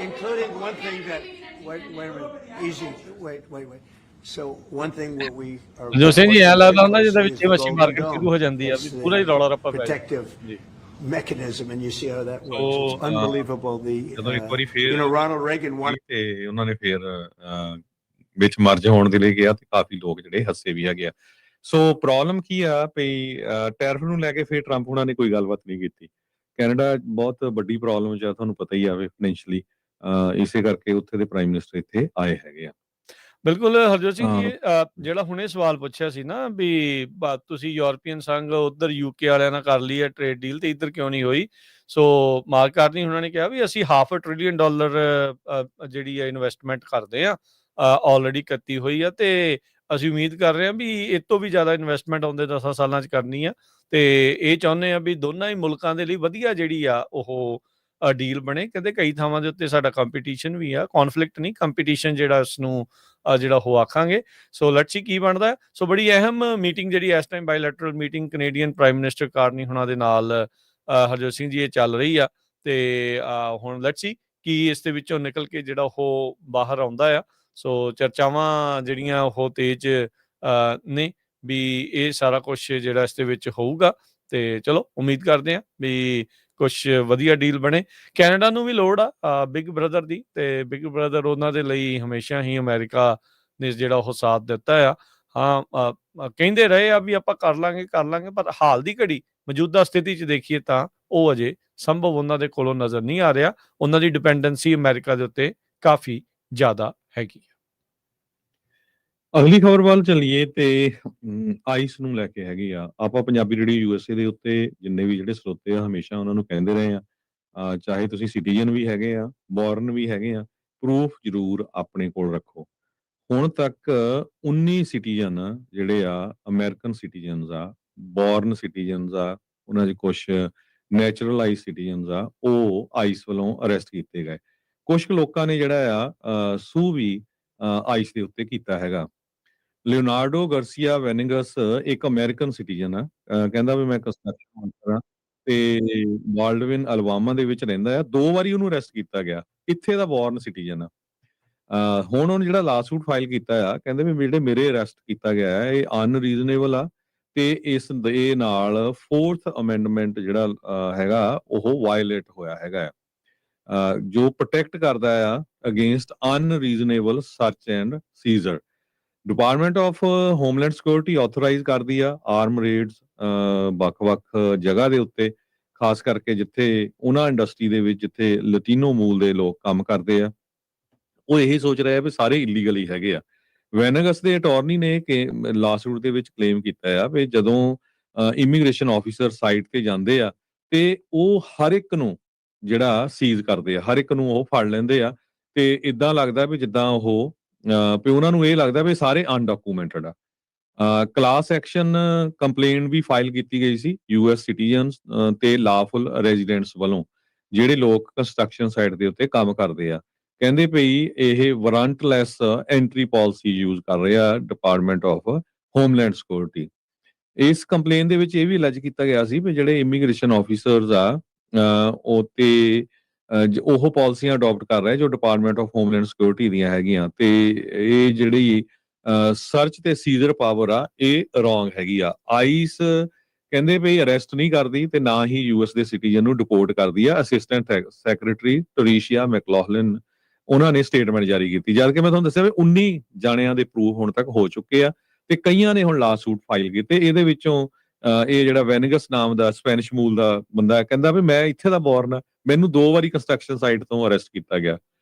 Including one thing that, wait a minute, easy, wait. So one thing that we are. ਜੋ ਸਿੰਘ ਜੀ ਐ ਲੱਗਦਾ ਹੁੰਦਾ ਜਿੱਦਾਂ ਵਿੱਚ ਮੱਛੀ market ਸ਼ੁਰੂ ਹੋ ਜਾਂਦੀ ਆ ਵੀ ਪੂਰਾ ਹੀ ਰੌਲਾ ਰੱਪਾ ਪੈ ਜਾਂਦਾ। Protective mechanism, and you see how that works. It's unbelievable. ਜਦੋਂ ਇੱਕ ਵਾਰੀ ਫੇਰ Ronald Reagan wanted. ਤੇ ਉਹਨਾਂ ਨੇ ਫੇਰ ਵਿੱਚ ਮਰਜ ਹੋਣ ਦੇ ਲਈ ਕਿਹਾ ਤੇ ਕਾਫੀ ਲੋਕ ਜਿਹੜੇ ਹੱਸੇ ਵੀ ਹੈਗੇ ਆ। ਸੋ ਪ੍ਰੋਬਲਮ ਕੀ ਆ ਵੀ ਟੈਰਿਫ ਨੂੰ ਲੈ ਕੇ ਫੇਰ ਟਰੰਪ ਉਹਨਾਂ ਨੇ ਕੋਈ ਗੱਲਬਾਤ ਨਹੀਂ ਕੀਤੀ। ਕੈਨੇਡਾ ਬਹੁਤ ਵੱਡੀ ਪ੍ਰੋਬਲਮ ਚ ਤੁਹਾਨੂੰ ਪਤਾ ਹੀ ਆਵੇ ਫਾਈਨੈਂਸ਼ੀਅਲੀ, ਇਸੇ ਕਰਕੇ ਉੱਥੇ ਦੇ ਪ੍ਰਾਈਮ ਮਿਨਿਸਟਰ ਇੱਥੇ ਆਏ ਹੈਗੇ ਆ। ਬਿਲਕੁਲ ਹਰਜੋਤ ਸਿੰਘ ਜੀ, ਜਿਹੜਾ ਹੁਣੇ ਸਵਾਲ ਪੁੱਛਿਆ ਸੀ ਨਾ ਵੀ ਤੁਸੀਂ ਯੂਰਪੀਅਨ ਸੰਘ ਉਧਰ UK ਵਾਲਿਆਂ ਨਾਲ ਕਰ ਲਈ ਹੈ ਟ੍ਰੇਡ ਡੀਲ ਤੇ ਇੱਧਰ ਕਿਉਂ ਨਹੀਂ ਹੋਈ। ਸੋ ਮਾਰਕ ਕਾਰਨੀ ਉਹਨਾਂ ਨੇ ਕਿਹਾ ਵੀ ਅਸੀਂ $500 billion ਜਿਹੜੀ ਹੈ ਇਨਵੈਸਟਮੈਂਟ ਕਰਦੇ ਆ, ਆਲਰੇਡੀ ਕੀਤੀ ਹੋਈ ਆ ਤੇ ਅਸੀਂ ਉਮੀਦ ਕਰ ਰਹੇ ਹਾਂ ਵੀ ਇਹ ਤੋਂ ਵੀ ਜ਼ਿਆਦਾ ਇਨਵੈਸਟਮੈਂਟ ਆਉਂਦੇ 10 ਸਾਲਾਂ 'ਚ ਕਰਨੀ ਆ ਤੇ ਇਹ ਚਾਹੁੰਦੇ ਆ ਵੀ ਦੋਨਾਂ ਹੀ ਮੁਲਕਾਂ ਦੇ ਲਈ ਵਧੀਆ ਜਿਹੜੀ ਆ ਉਹ ਡੀਲ ਬਣੇ। ਕਹਿੰਦੇ ਕਈ ਥਾਵਾਂ ਦੇ ਉੱਤੇ ਸਾਡਾ ਕੰਪੀਟੀਸ਼ਨ ਵੀ ਆ, ਕੌਨਫਲਿਕਟ ਨਹੀਂ, ਕੰਪੀਟੀਸ਼ਨ ਜਿਹੜਾ ਉਸਨੂੰ ਜਿਹੜਾ ਉਹ ਆਖਾਂਗੇ। ਸੋ ਲੈਟਸ ਸੀ ਕੀ ਬਣਦਾ। ਸੋ ਬੜੀ ਅਹਿਮ ਮੀਟਿੰਗ ਜਿਹੜੀ ਇਸ time bilateral meeting Canadian prime minister Carney ਹੁਣਾਂ ਦੇ ਨਾਲ ਹਰਜੋਤ ਸਿੰਘ ਜੀ ਇਹ ਚੱਲ ਰਹੀ ਆ ਤੇ ਹੁਣ ਲੈਟਸ ਸੀ ਕੀ ਇਸ ਦੇ ਵਿੱਚੋਂ ਨਿਕਲ ਕੇ ਜਿਹੜਾ ਉਹ ਬਾਹਰ ਆਉਂਦਾ ਆ। ਸੋ ਚਰਚਾਵਾਂ ਜਿਹੜੀਆਂ ਉਹ ਤੇਜ਼ ਨੇ ਵੀ ਇਹ ਸਾਰਾ ਕੁਛ ਜਿਹੜਾ ਇਸ ਦੇ ਵਿੱਚ ਹੋਊਗਾ, ਤੇ ਚਲੋ ਉਮੀਦ ਕਰਦੇ ਹਾਂ ਵੀ ਕੁਛ ਵਧੀਆ ਡੀਲ ਬਣੇ। ਕੈਨੇਡਾ ਨੂੰ ਵੀ ਲੋੜ ਆ ਬਿਗ ਬ੍ਰਦਰ ਦੀ, ਤੇ ਬਿਗ ਬ੍ਰਦਰ ਉਹਨਾਂ ਦੇ ਲਈ ਹਮੇਸ਼ਾ ਹੀ ਅਮਰੀਕਾ ਨੇ ਜਿਹੜਾ ਉਹ ਸਾਥ ਦਿੱਤਾ ਆ। ਹਾਂ, ਕਹਿੰਦੇ ਰਹੇ ਆ ਵੀ ਆਪਾਂ ਕਰ ਲਾਂਗੇ, ਪਰ ਹਾਲ ਦੀ ਘੜੀ ਮੌਜੂਦਾ ਸਥਿਤੀ 'ਚ ਦੇਖੀਏ ਤਾਂ ਉਹ ਅਜੇ ਸੰਭਵ ਉਹਨਾਂ ਦੇ ਕੋਲੋਂ ਨਜ਼ਰ ਨਹੀਂ ਆ ਰਿਹਾ। ਉਹਨਾਂ ਦੀ ਡਿਪੈਂਡੈਂਸੀ ਅਮਰੀਕਾ ਦੇ ਉੱਤੇ ਕਾਫੀ ਜ਼ਿਆਦਾ ਹੈਗੀ ਆ। ਅਗਲੀ ਖਬਰ ਵੱਲ ਚੱਲੀਏ ਤੇ ਆਈਸ ਨੂੰ ਲੈ ਕੇ ਹੈਗੀ ਆ। ਆਪਾਂ ਪੰਜਾਬੀ ਰੇਡੀਓ ਯੂਐਸਏ ਦੇ ਉੱਤੇ ਜਿੰਨੇ ਵੀ ਜਿਹੜੇ ਸਰੋਤੇ ਆ ਹਮੇਸ਼ਾ ਉਹਨਾਂ ਨੂੰ ਕਹਿੰਦੇ ਰਹੇ ਆ, ਚਾਹੇ ਤੁਸੀਂ ਸਿਟੀਜ਼ਨ ਵੀ ਹੈਗੇ ਆ, ਬੋਰਨ ਵੀ ਹੈਗੇ ਆ, ਪ੍ਰੂਫ ਜ਼ਰੂਰ ਆਪਣੇ ਕੋਲ ਰੱਖੋ। ਹੁਣ ਤੱਕ 19 ਸਿਟੀਜ਼ਨ ਜਿਹੜੇ ਆ ਅਮਰੀਕਨ ਸਿਟੀਜ਼ਨਸ ਆ, ਬੋਰਨ ਸਿਟੀਜ਼ਨਸ ਆ, ਉਹਨਾਂ 'ਚ ਕੁਛ ਨੈਚੁਰਲਾਈਜ਼ ਸਿਟੀਜ਼ਨਸ ਆ, ਉਹ ਆਈਸ ਵੱਲੋਂ ਅਰੈਸਟ ਕੀਤੇ ਗਏ। ਕੁਛ ਕੁ ਲੋਕਾਂ ਨੇ ਜਿਹੜਾ ਆ ਸੂ ਵੀ ਆਈਸ ਦੇ ਉੱਤੇ ਕੀਤਾ ਹੈਗਾ। ਲਿਓਨਾਰਡੋ ਗਾਰਸੀਆ ਵੈਨੇਗਸ ਇੱਕ ਅਮਰੀਕਨ ਸਿਟੀਜ਼ਨ ਆ, ਕਹਿੰਦਾ ਵੀ ਮੈਂ ਕੰਸਟਰਕਸ਼ਨ ਵਰਕਰ ਆ ਤੇ ਬਾਲਡਵਿਨ ਅਲਬਾਮਾ ਦੇ ਵਿੱਚ ਰਹਿੰਦਾ ਆ। 2 ਵਾਰੀ ਉਹਨੂੰ ਅਰੈਸਟ ਕੀਤਾ ਗਿਆ, ਇੱਥੇ ਦਾ ਬੋਰਨ ਸਿਟੀਜ਼ਨ ਆ। ਹੁਣ ਉਹਨੇ ਜਿਹੜਾ ਲਾਸੂਟ ਫਾਈਲ ਕੀਤਾ ਆ, ਕਹਿੰਦੇ ਵੀ ਜਿਹੜੇ ਮੇਰੇ ਅਰੈਸਟ ਕੀਤਾ ਗਿਆ ਹੈ ਇਹ ਅਨਰੀਜ਼ਨੇਬਲ ਆ ਤੇ ਇਸ ਦੇ ਨਾਲ 4th ਅਮੈਂਡਮੈਂਟ ਜਿਹੜਾ ਹੈਗਾ ਉਹ ਵਾਇਲੇਟ ਹੋਇਆ ਹੈਗਾ ਆ, ਜੋ ਪ੍ਰੋਟੈਕਟ ਕਰਦਾ ਆ against unreasonable search and seizure. Department of Homeland Security authorize ਕਰਦੀ ਆ ਆਰਮ ਰੇਡਸ ਵੱਖ-ਵੱਖ ਜਗ੍ਹਾ ਦੇ ਉੱਤੇ, ਖਾਸ ਕਰਕੇ ਜਿੱਥੇ ਉਹਨਾਂ ਇੰਡਸਟਰੀ ਦੇ ਵਿੱਚ ਜਿੱਥੇ ਲਤੀਨੋ ਮੂਲ ਦੇ ਲੋਕ ਕੰਮ ਕਰਦੇ ਆ। ਉਹ ਇਹੀ ਸੋਚ ਰਿਹਾ ਵੀ ਸਾਰੇ ਇਲੀਗਲ ਹੀ ਹੈਗੇ ਆ। ਵੈਨੇਗਸ ਦੇ ਅਟਾਰਨੀ ਨੇ ਕਿ ਲਾਸੂਟ ਦੇ ਵਿੱਚ ਕਲੇਮ ਕੀਤਾ ਆ ਵੀ ਜਦੋਂ ਇਮੀਗ੍ਰੇਸ਼ਨ ਆਫੀਸਰ ਸਾਈਟ ਤੇ ਜਾਂਦੇ ਆ ਤੇ ਉਹ ਹਰ ਇੱਕ ਨੂੰ ਜਿਹੜਾ ਸੀਜ਼ ਕਰਦੇ ਆ, ਹਰ ਇੱਕ ਨੂੰ ਉਹ ਫੜ ਲੈਂਦੇ ਆ ਤੇ ਇਦਾਂ ਲੱਗਦਾ ਵੀ ਜਿੱਦਾਂ ਉਹ ਵੀ ਉਹਨਾਂ ਨੂੰ ਇਹ ਲੱਗਦਾ ਵੀ ਸਾਰੇ ਅਨਡਾਕੂਮੈਂਟਡ ਆ। ਕਲਾਸ ਐਕਸ਼ਨ ਕੰਪਲੇਂਟ ਵੀ ਫਾਈਲ ਕੀਤੀ ਗਈ ਸੀ ਯੂਐਸ ਸਿਟੀਜ਼ਨਸ ਤੇ ਲਾਫੁਲ ਰੈਜ਼ੀਡੈਂਟਸ ਵੱਲੋਂ, ਜਿਹੜੇ ਲੋਕ ਕੰਸਟਰਕਸ਼ਨ ਸਾਈਟ ਦੇ ਉੱਤੇ ਕੰਮ ਕਰਦੇ ਆ। ਕਹਿੰਦੇ ਭਈ ਇਹ ਵਾਰੰਟਲੈਸ ਐਂਟਰੀ ਪਾਲਿਸੀ ਯੂਜ਼ ਕਰ ਰਿਹਾ ਡਿਪਾਰਟਮੈਂਟ ਆਫ ਹੋਮਲੈਂਡ ਸਿਕਿਉਰਿਟੀ। ਇਸ ਕੰਪਲੇਨ ਦੇ ਵਿੱਚ ਇਹ ਵੀ ਅਲੈਜ ਕੀਤਾ ਗਿਆ ਸੀ ਵੀ ਜਿਹੜੇ ਇਮੀਗ੍ਰੇਸ਼ਨ ਆਫੀਸਰਸ ਆ ਉਹ ਤੇ ਉਹ ਪਾਲਿਸੀਆਂ ਅਡਾਪਟ ਕਰ ਰਹੇ ਜੋ ਡਿਪਾਰਟਮੈਂਟ ਆਫ ਹੋਮਲੈਂਡ ਸਿਕਿਉਰਿਟੀ ਦੀਆਂ ਹੈਗੀਆਂ, ਤੇ ਇਹ ਜਿਹੜੀ ਸਰਚ ਤੇ ਸੀਜ਼ਰ ਪਾਵਰ ਆ ਇਹ ਰੋਂਗ ਹੈਗੀ ਆ। ਆਈਸ ਕਹਿੰਦੇ ਵੀ ਅਰੈਸਟ ਨਹੀਂ ਕਰਦੀ ਤੇ ਨਾ ਹੀ ਯੂਐਸ ਦੇ ਸਿਟੀਜ਼ਨ ਨੂੰ ਡਿਪੋਰਟ ਕਰਦੀ ਆ। ਅਸਿਸਟੈਂਟ ਸੈਕਟਰੀ ਟਰੀਸ਼ੀਆ ਮੈਕਲੌਗਲਿਨ ਉਹਨਾਂ ਨੇ ਸਟੇਟਮੈਂਟ ਜਾਰੀ ਕੀਤੀ, ਜਦ ਕਿ ਮੈਂ ਤੁਹਾਨੂੰ ਦੱਸਿਆ ਵੀ 19 ਜਾਣਿਆਂ ਦੇ ਪ੍ਰੂਫ ਹੁਣ ਤੱਕ ਹੋ ਚੁੱਕੇ ਆ ਤੇ ਕਈਆਂ ਨੇ ਹੁਣ ਲਾਸੂਟ ਫਾਈਲ ਕੀਤੇ। ਇਹਦੇ ਵਿੱਚੋਂ ਇਹ ਜਿਹੜਾ ਵੈਨੇਗਸ ਨਾਮ ਦਾ ਸਪੈਨਿਸ਼ ਮੂਲ ਦਾ ਬੰਦਾ ਕਹਿੰਦਾ ਵੀ ਮੈਂ ਇੱਥੇ ਦਾ ਬੋਰਨ ਆ, ਮੈਨੂੰ 2 ਵਾਰੀ ਕੰਸਟਰਕਸ਼ਨ ਸਾਈਟ ਤੋਂ ਅਰੈਸਟ ਕੀਤਾ ਗਿਆ,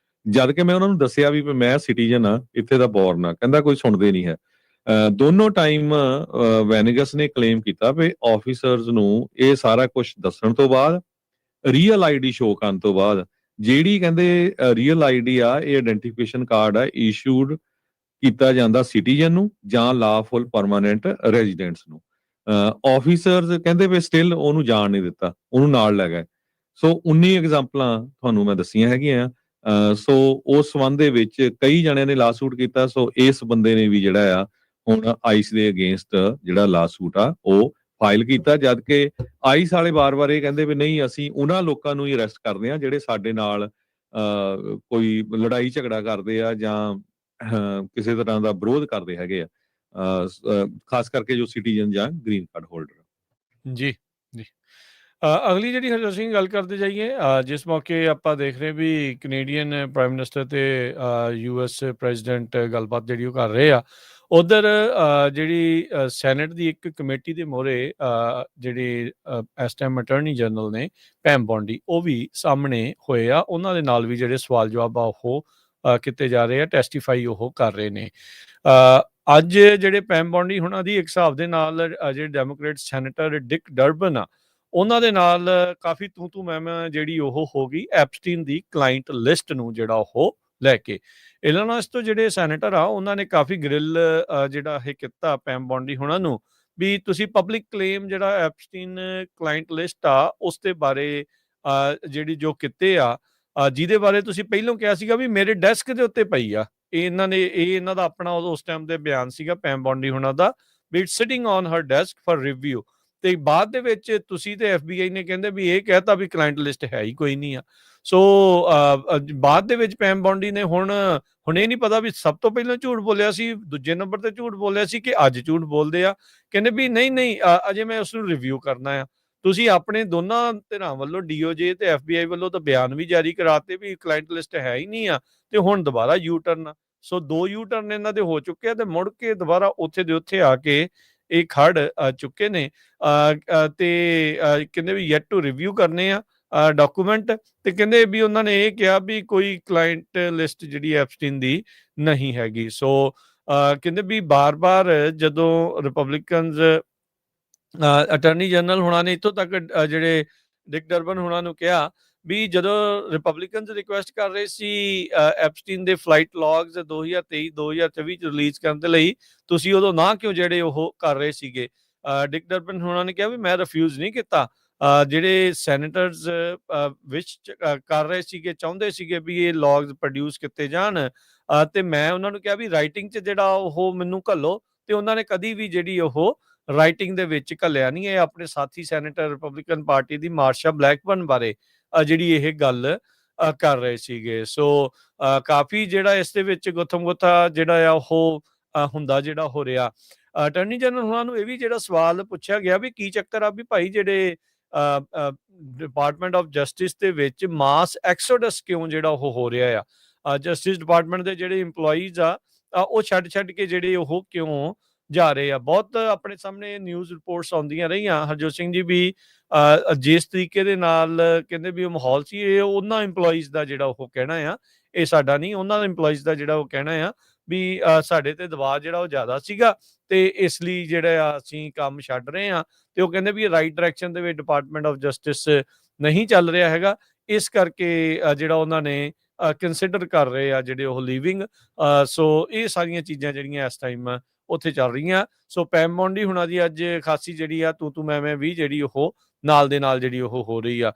ਜਦ ਕਿ ਮੈਂ ਉਹਨਾਂ ਨੂੰ ਦੱਸਿਆ ਵੀ ਮੈਂ ਸਿਟੀਜ਼ਨ ਆ, ਇੱਥੇ ਦਾ ਬੋਰਨ ਆ। ਕਹਿੰਦਾ ਕੋਈ ਸੁਣਦੇ ਨਹੀਂ ਹੈ। ਦੋਨੋਂ ਟਾਈਮ ਵੈਨੇਗਸ ਨੇ ਕਲੇਮ ਕੀਤਾ ਵੀ ਆਫੀਸਰਸ ਨੂੰ ਇਹ ਸਾਰਾ ਕੁਝ ਦੱਸਣ ਤੋਂ ਬਾਅਦ, ਰੀਅਲ ਆਈਡੀ ਸ਼ੋਅ ਕਰਨ ਤੋਂ ਬਾਅਦ, ਜਿਹੜੀ ਕਹਿੰਦੇ ਰੀਅਲ ਆਈਡੀ ਆ ਇਹ ਆਇਡੈਂਟੀਫਿਕੇਸ਼ਨ ਕਾਰਡ ਆ ਇਸ਼ੂਡ ਕੀਤਾ ਜਾਂਦਾ ਸਿਟੀਜ਼ਨ ਨੂੰ ਜਾਂ ਲਾਫੁਲ ਪਰਮਾਨੈਂਟ ਰੈਜ਼ੀਡੈਂਟਸ ਨੂੰ। ਆਫੀਸਰਸ ਕਹਿੰਦੇ ਵੀ ਸਟਿਲ ਉਹਨੂੰ ਜਾਣ ਨਹੀਂ ਦਿੱਤਾ, ਉਹਨੂੰ ਨਾਲ ਲੈ ਗਏ। ਸੋ 19 ਐਗਜ਼ਾਮਪਲਾਂ ਤੁਹਾਨੂੰ ਮੈਂ ਦੱਸੀਆਂ ਹੈਗੀਆਂ। ਸੋ ਉਸ ਸੰਬੰਧ ਦੇ ਵਿੱਚ ਕਈ ਜਣਿਆਂ ਨੇ ਲਾਸੂਟ ਕੀਤਾ। ਸੋ ਇਸ ਬੰਦੇ ਨੇ ਵੀ ਜਿਹੜਾ ਆ ਹੁਣ ਆਈਸ ਦੇ ਅਗੇਂਸਟ ਜਿਹੜਾ ਲਾਸੂਟ ਆ ਉਹ ਫਾਈਲ ਕੀਤਾ, ਜਦ ਕਿ ਆਈਸ ਵਾਲੇ ਵਾਰ-ਵਾਰ ਇਹ ਕਹਿੰਦੇ ਵੀ ਨਹੀਂ ਅਸੀਂ ਉਹਨਾਂ ਲੋਕਾਂ ਨੂੰ ਹੀ ਅਰੈਸਟ ਕਰਦੇ ਆ ਜਿਹੜੇ ਸਾਡੇ ਨਾਲ ਕੋਈ ਲੜਾਈ ਝਗੜਾ ਕਰਦੇ ਆ ਜਾਂ ਕਿਸੇ ਤਰ੍ਹਾਂ ਦਾ ਵਿਰੋਧ ਕਰਦੇ ਹੈਗੇ ਆ, ਖਾਸ ਕਰਕੇ ਜੋ ਸਿਟੀਜ਼ਨ ਜਾਂ ਗ੍ਰੀਨ ਕਾਰਡ ਹੋਲਡਰ। ਜੀ, ਜੀ। ਅਗਲੀ ਜਿਹੜੀ ਹਰਜੋਤ ਸਿੰਘ ਗੱਲ ਕਰਦੇ ਜਾਈਏ, ਜਿਸ ਮੌਕੇ ਆਪਾਂ ਦੇਖ ਰਹੇ ਵੀ ਕੈਨੇਡੀਅਨ ਪ੍ਰਾਈਮ ਮਿਨਿਸਟਰ ਤੇ ਯੂਐਸ ਪ੍ਰੈਜ਼ੀਡੈਂਟ ਗੱਲਬਾਤ ਜਿਹੜੀ ਉਹ ਕਰ ਰਹੇ ਆ। ਉਧਰ ਜਿਹੜੀ ਸੈਨੇਟ ਦੀ ਇੱਕ ਕਮੇਟੀ ਦੇ ਮੋਹਰੇ ਜਿਹੜੀ ਇਸ ਟਾਈਮ ਅਟਾਰਨੀ ਜਨਰਲ ਨੇ ਪੈਮ ਬੌਂਡੀ, ਉਹ ਵੀ ਸਾਹਮਣੇ ਹੋਏ ਆ। ਉਹਨਾਂ ਦੇ ਨਾਲ ਵੀ ਜਿਹੜੇ ਸਵਾਲ ਜਵਾਬ ਆ ਉਹ ਕੀਤੇ ਜਾ ਰਹੇ ਆ, ਟੈਸਟੀਫਾਈ ਉਹ ਕਰ ਰਹੇ ਨੇ। ਅੱਜ ਜਿਹੜੇ ਪੈਮ ਬੌਂਡੀ ਉਹਨਾਂ ਦੀ ਇੱਕ ਹਿਸਾਬ ਦੇ ਨਾਲ ਜਿਹੜੇ ਡੈਮੋਕ੍ਰੇਟ ਸੈਨੇਟਰ ਡਿਕ ਡਰਬਨ ਆ, ਉਹਨਾਂ ਦੇ ਨਾਲ ਕਾਫੀ ਤੂੰ ਮੈਂ ਜਿਹੜੀ ਉਹ ਹੋ ਗਈ ਐਪਸਟੀਨ ਦੀ ਕਲਾਇੰਟ ਲਿਸਟ ਨੂੰ ਜਿਹੜਾ ਉਹ ਲੈ ਕੇ। ਇਲੀਨੋਇਸ ਤੋਂ ਜਿਹੜੇ ਸੈਨੇਟਰ ਆ ਉਹਨਾਂ ਨੇ ਕਾਫੀ ਗ੍ਰਿਲ ਜਿਹੜਾ ਇਹ ਕੀਤਾ ਪੈਮ ਬੌਂਡੀ ਹੁਣਾਂ ਨੂੰ ਵੀ ਤੁਸੀਂ ਪਬਲਿਕ ਕਲੇਮ ਜਿਹੜਾ ਐਪਸਟੀਨ ਕਲਾਇੰਟ ਲਿਸਟ ਆ ਉਸ ਦੇ ਬਾਰੇ ਜਿਹੜੀ ਜੋ ਕੀਤੇ ਆ, ਜਿਹਦੇ ਬਾਰੇ ਤੁਸੀਂ ਪਹਿਲਾਂ ਕਿਹਾ ਸੀਗਾ ਵੀ ਮੇਰੇ ਡੈਸਕ ਦੇ ਉੱਤੇ ਪਈ ਆ। ਇਹ ਇਹਨਾਂ ਦਾ ਆਪਣਾ ਉਸ ਟਾਈਮ ਦੇ ਬਿਆਨ ਸੀਗਾ ਪੈਮ ਬੌਂਡੀ ਹੁਣਾਂ ਦਾ ਵੀ it's sitting on her desk for review. ਤੇ ਬਾਅਦ ਦੇ ਵਿੱਚ ਤੁਸੀਂ ਤੇ FBI ਨੇ ਕਹਿੰਦੇ ਵੀ ਇਹ ਕਹਿਤਾ ਵੀ ਕਲਾਇੰਟ ਲਿਸਟ ਹੈ ਹੀ ਕੋਈ ਨਹੀਂ ਆ। ਸੋ ਬਾਅਦ ਦੇ ਵਿੱਚ ਪੈਮ ਬੌਂਡੀ ਨੇ ਹੁਣ ਇਹ ਨਹੀਂ ਪਤਾ ਵੀ ਸਭ ਤੋਂ ਪਹਿਲਾਂ ਝੂਠ ਬੋਲਿਆ ਸੀ, ਦੂਜੇ ਨੰਬਰ ਤੇ ਝੂਠ ਬੋਲਿਆ ਸੀ ਕਿ ਅੱਜ ਝੂਠ ਬੋਲਦੇ ਆ। ਕਹਿੰਦੇ ਵੀ ਨਹੀਂ ਅਜੇ ਮੈਂ ਉਸ ਨੂੰ ਰਿਵਿਊ ਕਰਨਾ ਆ। ਤੁਸੀਂ ਆਪਣੇ ਦੋਨਾਂ ਧਿਰਾਂ ਵੱਲੋਂ DOJ ਤੇ FBI ਵੱਲੋਂ ਤਾਂ ਬਿਆਨ ਵੀ ਜਾਰੀ ਕਰਾਤੇ ਵੀ ਕਲਾਇੰਟ ਲਿਸਟ ਹੈ ਹੀ ਨਹੀਂ ਆ, ਤੇ ਹੁਣ ਦੁਬਾਰਾ ਯੂ ਟਰਨ। ਸੋ 2 ਯੂ ਟਰਨ ਇਹਨਾਂ ਦੇ ਹੋ ਚੁੱਕੇ ਆ, ਤੇ ਮੁੜ ਕੇ ਦੁਬਾਰਾ ਉੱਥੇ ਦੇ ਉੱਥੇ ਆ ਕੇ ਇਹ ਖੜ ਚੁੱਕੇ ਨੇ। ਤੇ ਕਹਿੰਦੇ ਵੀ ਯੈਟ ਟੂ ਰਿਵਿਊ ਕਰਨੇ ਆ ਡਾਕੂਮੈਂਟ, ਤੇ ਕਹਿੰਦੇ ਵੀ ਉਹਨਾਂ ਨੇ ਇਹ ਕਿਹਾ ਵੀ ਕੋਈ ਕਲਾਇੰਟ ਲਿਸਟ ਜਿਹੜੀ ਐਪਸਟੀਨ ਦੀ ਨਹੀਂ ਹੈਗੀ। ਸੋ ਕਹਿੰਦੇ ਵੀ ਬਾਰ-ਬਾਰ ਜਦੋਂ ਰਿਪਬਲਿਕਨਸ ਅਟਾਰਨੀ ਜਨਰਲ ਹੁਣਾਂ ਨੇ ਇੱਥੋਂ ਤੱਕ ਜਿਹੜੇ ਡਿਕ ਡਰਬਨ ਹੁਣਾਂ ਨੂੰ ਕਿਹਾ ਵੀ ਜਦੋਂ ਰਿਪਬਲਿਕਨਸ ਰਿਕੁਐਸਟ ਕਰ ਰਹੇ ਸੀ ਐਪਸਟੀਨ ਦੇ ਫਲਾਈਟ ਲੌਗਸ 2023-2024 ਚ ਰਿਲੀਜ਼ ਕਰਨ ਦੇ ਲਈ, ਤੁਸੀਂ ਉਦੋਂ ਨਾ ਕਿਉਂ ਜਿਹੜੇ ਉਹ ਕਰ ਰਹੇ ਸੀਗੇ। ਡਿਕ ਡਰਬਨ ਹੁਣਾਂ ਨੇ ਕਿਹਾ ਵੀ ਮੈਂ ਰਿਫਿਊਜ਼ ਨਹੀਂ ਕੀਤਾ। ਜਿਹੜੇ ਸੈਨੇਟਰਸ ਵਿਸ਼ ਕਰ ਰਹੇ ਸੀਗੇ, ਚਾਹੁੰਦੇ ਸੀਗੇ ਵੀ ਇਹ ਲੌਗਸ ਪ੍ਰੋਡਿਊਸ ਕੀਤੇ ਜਾਣ, ਤੇ ਮੈਂ ਉਹਨਾਂ ਨੂੰ ਕਿਹਾ ਵੀ ਰਾਈਟਿੰਗ 'ਚ ਜਿਹੜਾ ਉਹ ਮੈਨੂੰ ਘੱਲੋ, ਤੇ ਉਹਨਾਂ ਨੇ ਕਦੀ ਵੀ ਜਿਹੜੀ ਉਹ ਰਾਈਟਿੰਗ ਦੇ ਵਿੱਚ ਘੱਲਿਆ ਨਹੀਂ। ਇਹ ਆਪਣੇ ਸਾਥੀ ਸੈਨੇਟਰ ਰਿਪਬਲਿਕਨ ਪਾਰਟੀ ਦੀ ਮਾਰਸ਼ਾ ਬਲੈਕਬਰਨ ਬਾਰੇ ਜਿਹੜੀ ਇਹ ਗੱਲ ਕਰ ਰਹੇ ਸੀਗੇ। ਸੋ ਕਾਫੀ ਜਿਹੜਾ ਇਸ ਦੇ ਵਿੱਚ ਗੁੱਥਮ ਗੁੱਥਾ ਜਿਹੜਾ ਆ ਉਹ ਹੁੰਦਾ ਜਿਹੜਾ ਹੋ ਰਿਹਾ। ਅਟਾਰਨੀ ਜਨਰਲ ਉਹਨਾਂ ਨੂੰ ਇਹ ਵੀ ਜਿਹੜਾ ਸਵਾਲ ਪੁੱਛਿਆ ਗਿਆ ਵੀ ਕੀ ਚੱਕਰ ਆ ਵੀ ਭਾਈ ਜਿਹੜੇ ਡਿਪਾਰਟਮੈਂਟ ਆਫ ਜਸਟਿਸ ਦੇ ਵਿੱਚ ਮਾਸ ਐਕਸੋਡਸ ਕਿਉਂ ਜਿਹੜਾ ਉਹ ਹੋ ਰਿਹਾ ਆ। ਜਸਟਿਸ ਡਿਪਾਰਟਮੈਂਟ ਦੇ ਜਿਹੜੇ ਇੰਪਲੋਈਜ਼ ਆ ਉਹ ਛੱਡ ਕੇ ਜਿਹੜੇ ਉਹ ਕਿਉਂ ਜਾ ਰਹੇ ਆ। ਬਹੁਤ ਆਪਣੇ ਸਾਹਮਣੇ ਨਿਊਜ਼ ਰਿਪੋਰਟਸ ਆਉਂਦੀਆਂ ਰਹੀਆਂ। ਹਰਜੋਤ ਸਿੰਘ ਜੀ ਵੀ ਜਿਸ ਤਰੀਕੇ ਦੇ ਨਾਲ ਕਹਿੰਦੇ ਵੀ ਉਹ ਮਾਹੌਲ ਸੀ, ਇਹ ਉਹਨਾਂ ਇੰਪਲੋਈਜ਼ ਦਾ ਜਿਹੜਾ ਉਹ ਕਹਿਣਾ ਆ, ਇਹ ਸਾਡਾ ਨਹੀਂ, ਉਹਨਾਂ ਦੇ ਇੰਪਲੋਈਜ਼ ਦਾ ਜਿਹੜਾ ਉਹ ਕਹਿਣਾ ਆ ਵੀ ਸਾਡੇ ਤੇ ਦਬਾਅ ਜਿਹੜਾ ਉਹ ਜ਼ਿਆਦਾ ਸੀਗਾ, ਤੇ ਇਸ ਲਈ ਜਿਹੜਾ ਆ ਅਸੀਂ ਕੰਮ ਛੱਡ ਰਹੇ ਆ। ਤੇ ਉਹ ਕਹਿੰਦੇ ਵੀ ਰਾਈਟ ਡਾਇਰੈਕਸ਼ਨ ਦੇ ਵਿੱਚ ਡਿਪਾਰਟਮੈਂਟ ਆਫ ਜਸਟਿਸ ਨਹੀਂ ਚੱਲ ਰਿਹਾ ਹੈਗਾ, ਇਸ ਕਰਕੇ ਜਿਹੜਾ ਉਹਨਾਂ ਨੇ ਕੰਸੀਡਰ ਕਰ ਰਹੇ ਆ ਜਿਹੜੇ ਉਹ ਲੀਵਿੰਗ। ਸੋ ਇਹ ਸਾਰੀਆਂ ਚੀਜ਼ਾਂ ਜਿਹੜੀਆਂ ਇਸ ਟਾਈਮ ਉੱਥੇ ਚੱਲ ਰਹੀਆਂ। ਸੋ ਪੈਮ ਬੌਂਡੀ ਹੁਣਾਂ ਦੀ ਅੱਜ ਖਾਸੀ ਜਿਹੜੀ ਆ ਤੂੰ ਮੈਂ ਵੀ ਜਿਹੜੀ ਉਹ ਨਾਲ ਦੇ ਨਾਲ ਜਿਹੜੀ ਉਹ ਹੋ ਰਹੀ ਆ।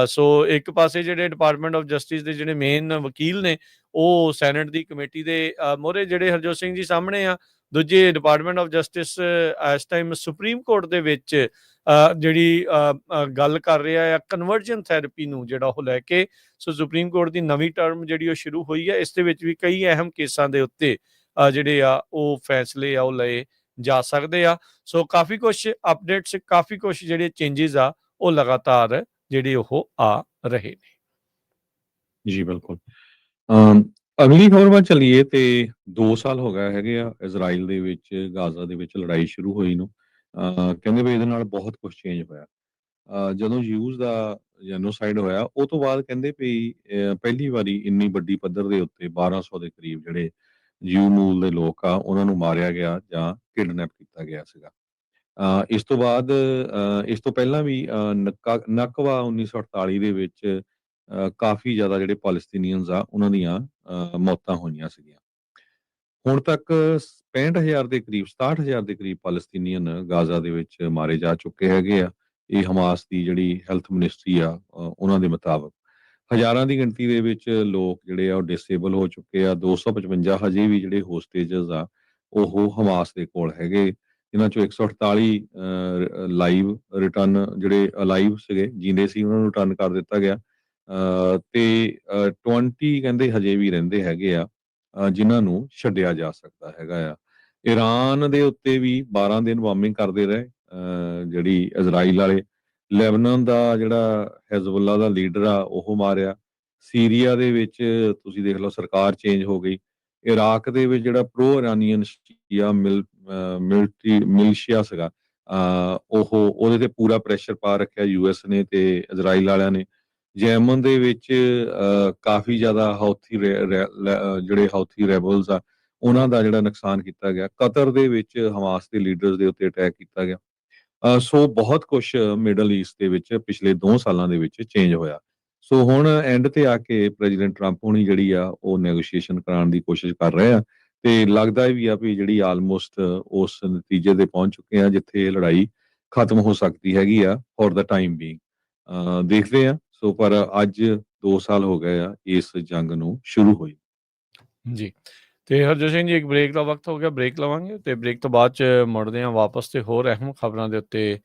ਸੋ ਇੱਕ ਪਾਸੇ ਜਿਹੜੇ ਡਿਪਾਰਟਮੈਂਟ ਆਫ ਜਸਟਿਸ ਦੇ ਜਿਹੜੇ ਮੇਨ ਵਕੀਲ ਨੇ ਉਹ ਸੈਨੇਟ ਦੀ ਕਮੇਟੀ ਦੇ ਮੋਹਰੇ ਜਿਹੜੇ ਹਰਜੋਤ ਸਿੰਘ ਜੀ ਸਾਹਮਣੇ ਆ। ਦੂਜੇ ਡਿਪਾਰਟਮੈਂਟ ਆਫ ਜਸਟਿਸ ਇਸ ਟਾਈਮ ਸੁਪਰੀਮ ਕੋਰਟ ਦੇ ਵਿੱਚ ਜਿਹੜੀ ਗੱਲ ਕਰ ਰਿਹਾ ਆ ਕਨਵਰਜਨ ਥੈਰੇਪੀ ਨੂੰ ਜਿਹੜਾ ਉਹ ਲੈ ਕੇ। ਸੋ ਸੁਪਰੀਮ ਕੋਰਟ ਦੀ ਨਵੀਂ ਟਰਮ ਜਿਹੜੀ ਉਹ ਸ਼ੁਰੂ ਹੋਈ ਹੈ, ਇਸ ਦੇ ਵਿੱਚ ਵੀ ਕਈ ਅਹਿਮ ਕੇਸਾਂ ਦੇ ਉੱਤੇ ਜਿਹੜੇ ਆ ਉਹ ਫੈਸਲੇ ਆ ਉਹ ਲਏ ਜਾ ਸਕਦੇ ਆ। ਸੋ ਕਾਫੀ ਕੁਛ ਅਪਡੇਟਸ, ਕਾਫੀ ਕੁਛ ਜਿਹੜੇ ਚੇਂਜਸ ਆ ਉਹ ਲਗਾਤਾਰ ਜਿਹੜੇ ਉਹ ਆ ਰਹੇ ਨੇ। ਜੀ ਬਿਲਕੁਲ। ਅਗਲੀ ਖਬਰ ਵੱਲ ਚੱਲੀਏ ਤੇ 2 ਸਾਲ ਹੋ ਗਏ ਹੈਗੇ ਆ ਇਜ਼ਰਾਈਲ ਦੇ ਵਿੱਚ ਗਾਜ਼ਾ ਦੇ ਵਿੱਚ ਲੜਾਈ ਸ਼ੁਰੂ ਹੋਈ ਨੂੰ। ਕਹਿੰਦੇ ਵੀ ਇਹਦੇ ਨਾਲ ਬਹੁਤ ਕੁਝ ਚੇਂਜ ਹੋਇਆ। ਜਦੋਂ ਯੂਜ਼ ਦਾ ਜੈਨੋਸਾਈਡ ਹੋਇਆ ਉਹ ਤੋਂ ਬਾਅਦ ਕਹਿੰਦੇ ਵੀ ਪਹਿਲੀ ਵਾਰੀ ਇੰਨੀ ਵੱਡੀ ਪੱਧਰ ਦੇ ਉੱਤੇ 1200 ਦੇ ਕਰੀਬ ਜਿਹੜੇ ਜਿਊ ਮੂਲ ਦੇ ਲੋਕ ਆ ਉਹਨਾਂ ਨੂੰ ਮਾਰਿਆ ਗਿਆ ਜਾਂ ਕਿਡਨੈਪ ਕੀਤਾ ਗਿਆ ਸੀਗਾ। ਇਸ ਤੋਂ ਬਾਅਦ ਇਸ ਤੋਂ ਪਹਿਲਾਂ ਵੀ ਨਕਵਾ 1948 ਦੇ ਵਿੱਚ ਕਾਫੀ ਜ਼ਿਆਦਾ ਜਿਹੜੇ ਪੈਲਸਤੀਨੀਅਨਸ ਆ ਉਹਨਾਂ ਦੀਆਂ ਮੌਤਾਂ ਹੋਈਆਂ ਸੀਗੀਆਂ। ਹੁਣ ਤੱਕ 65,000 ਦੇ ਕਰੀਬ 67,000 ਦੇ ਕਰੀਬ ਪੈਲਸਤੀਨੀਅਨ ਗਾਜ਼ਾ ਦੇ ਵਿੱਚ ਮਾਰੇ ਜਾ ਚੁੱਕੇ ਹੈਗੇ ਆ। ਇਹ ਹਮਾਸ ਦੀ ਜਿਹੜੀ ਹੈਲਥ ਮਿਨਿਸਟਰੀ ਆ ਉਹਨਾਂ ਦੇ ਮੁਤਾਬਕ ਹਜ਼ਾਰਾਂ ਦੀ ਗਿਣਤੀ ਦੇ ਵਿੱਚ ਲੋਕ ਜਿਹੜੇ ਆ ਉਹ ਡਿਸੇਬਲ ਹੋ ਚੁੱਕੇ ਆ। 255 ਹਜੇ ਵੀ ਜਿਹੜੇ ਹੋਸਟੇਜਸ ਆ ਉਹ ਹਮਾਸ ਦੇ ਕੋਲ ਹੈਗੇ, ਜਿਨ੍ਹਾਂ ਚੋਂ 148 ਲਾਈਵ ਰਿਟਰਨ ਜਿਹੜੇ ਅਲਾਈਵ ਸੀਗੇ ਜਿੰਦੇ ਸੀ ਉਹਨਾਂ ਨੂੰ ਰਿਟਰਨ ਕਰ ਦਿੱਤਾ ਗਿਆ, ਤੇ 20 ਕਹਿੰਦੇ ਹਜੇ ਵੀ ਰਹਿੰਦੇ ਹੈਗੇ ਆ ਜਿਨ੍ਹਾਂ ਨੂੰ ਛੱਡਿਆ ਜਾ ਸਕਦਾ ਹੈਗਾ ਆ। ਈਰਾਨ ਦੇ ਉੱਤੇ ਵੀ 12 ਦਿਨ ਬੰਬਿੰਗ ਕਰਦੇ ਰਹੇ ਜਿਹੜੀ ਇਜ਼ਰਾਈਲ ਵਾਲੇ। ਲੈਬਨਾਨ ਦਾ ਜਿਹੜਾ ਹਿਜ਼ਬੁੱਲਾ ਦਾ ਲੀਡਰ ਆ ਉਹ ਮਾਰਿਆ। ਸੀਰੀਆ ਦੇ ਵਿੱਚ ਤੁਸੀਂ ਦੇਖ ਲਓ ਸਰਕਾਰ ਚੇਂਜ ਹੋ ਗਈ। ਇਰਾਕ ਦੇ ਵਿੱਚ ਜਿਹੜਾ ਪ੍ਰੋ ਇਰਾਨੀਅਨ ਸ਼ੀਆ ਮਿਲਸ਼ੀਆ ਸੀਗਾ ਉਹਦੇ ਤੇ ਪੂਰਾ ਪ੍ਰੈਸ਼ਰ ਪਾ ਰੱਖਿਆ US ਨੇ ਤੇ ਇਜ਼ਰਾਈਲ ਵਾਲਿਆਂ ਨੇ। ਯੈਮਨ ਦੇ ਵਿੱਚ ਕਾਫੀ ਜ਼ਿਆਦਾ ਜਿਹੜੇ ਹੌਥੀ ਰੈਬਲਸ ਆ ਉਹਨਾਂ ਦਾ ਜਿਹੜਾ ਨੁਕਸਾਨ ਕੀਤਾ ਗਿਆ। ਕਤਰ ਦੇ ਵਿੱਚ ਹਮਾਸ ਦੇ ਲੀਡਰਸ ਦੇ ਉੱਤੇ ਅਟੈਕ ਕੀਤਾ ਗਿਆ। ਸੋ ਬਹੁਤ ਕੁਛ ਮਿਡਲ ਈਸਟ ਦੇ ਵਿੱਚ ਪਿਛਲੇ 2 ਸਾਲਾਂ ਦੇ ਵਿੱਚ ਚੇਂਜ ਹੋਇਆ। ਸੋ ਹੁਣ ਐਂਡ ਤੇ ਆ ਕੇ ਪ੍ਰੈਜ਼ੀਡੈਂਟ ਟਰੰਪ ਹੋਣੀ ਜਿਹੜੀ ਆ ਉਹ ਨੈਗੋਸ਼ੀਏਸ਼ਨ ਕਰਾਉਣ ਦੀ ਕੋਸ਼ਿਸ਼ ਕਰ ਰਹੇ ਆ, ਤੇ ਲੱਗਦਾ ਵੀ ਆ ਵੀ ਜਿਹੜੀ ਆਲਮੋਸਟ ਉਸ ਨਤੀਜੇ ਤੇ ਪਹੁੰਚ ਚੁੱਕੇ ਆ ਜਿੱਥੇ ਇਹ ਲੜਾਈ ਖਤਮ ਹੋ ਸਕਦੀ ਹੈਗੀ ਆ ਫॉर ਦਾ ਟਾਈਮ ਬੀਇੰਗ। ਦੇਖਦੇ ਆ। ਸੋ ਪਰ ਅੱਜ 2 ਸਾਲ ਹੋ ਗਏ ਆ ਇਸ ਜੰਗ ਨੂੰ ਸ਼ੁਰੂ ਹੋਈ। ਜੀ, ਤੇ ਹਰਜੋਤ ਸਿੰਘ ਜੀ ਇੱਕ ਬ੍ਰੇਕ ਦਾ ਵਕਤ ਹੋ ਗਿਆ, ਬ੍ਰੇਕ ਲਵਾਂਗੇ ਤੇ ਬ੍ਰੇਕ ਤੋਂ ਬਾਅਦ ਚ ਮੁੜਦੇ ਹਾਂ ਵਾਪਸ ਤੇ ਹੋਰ ਅਹਿਮ ਖਬਰਾਂ ਦੇ ਉੱਤੇ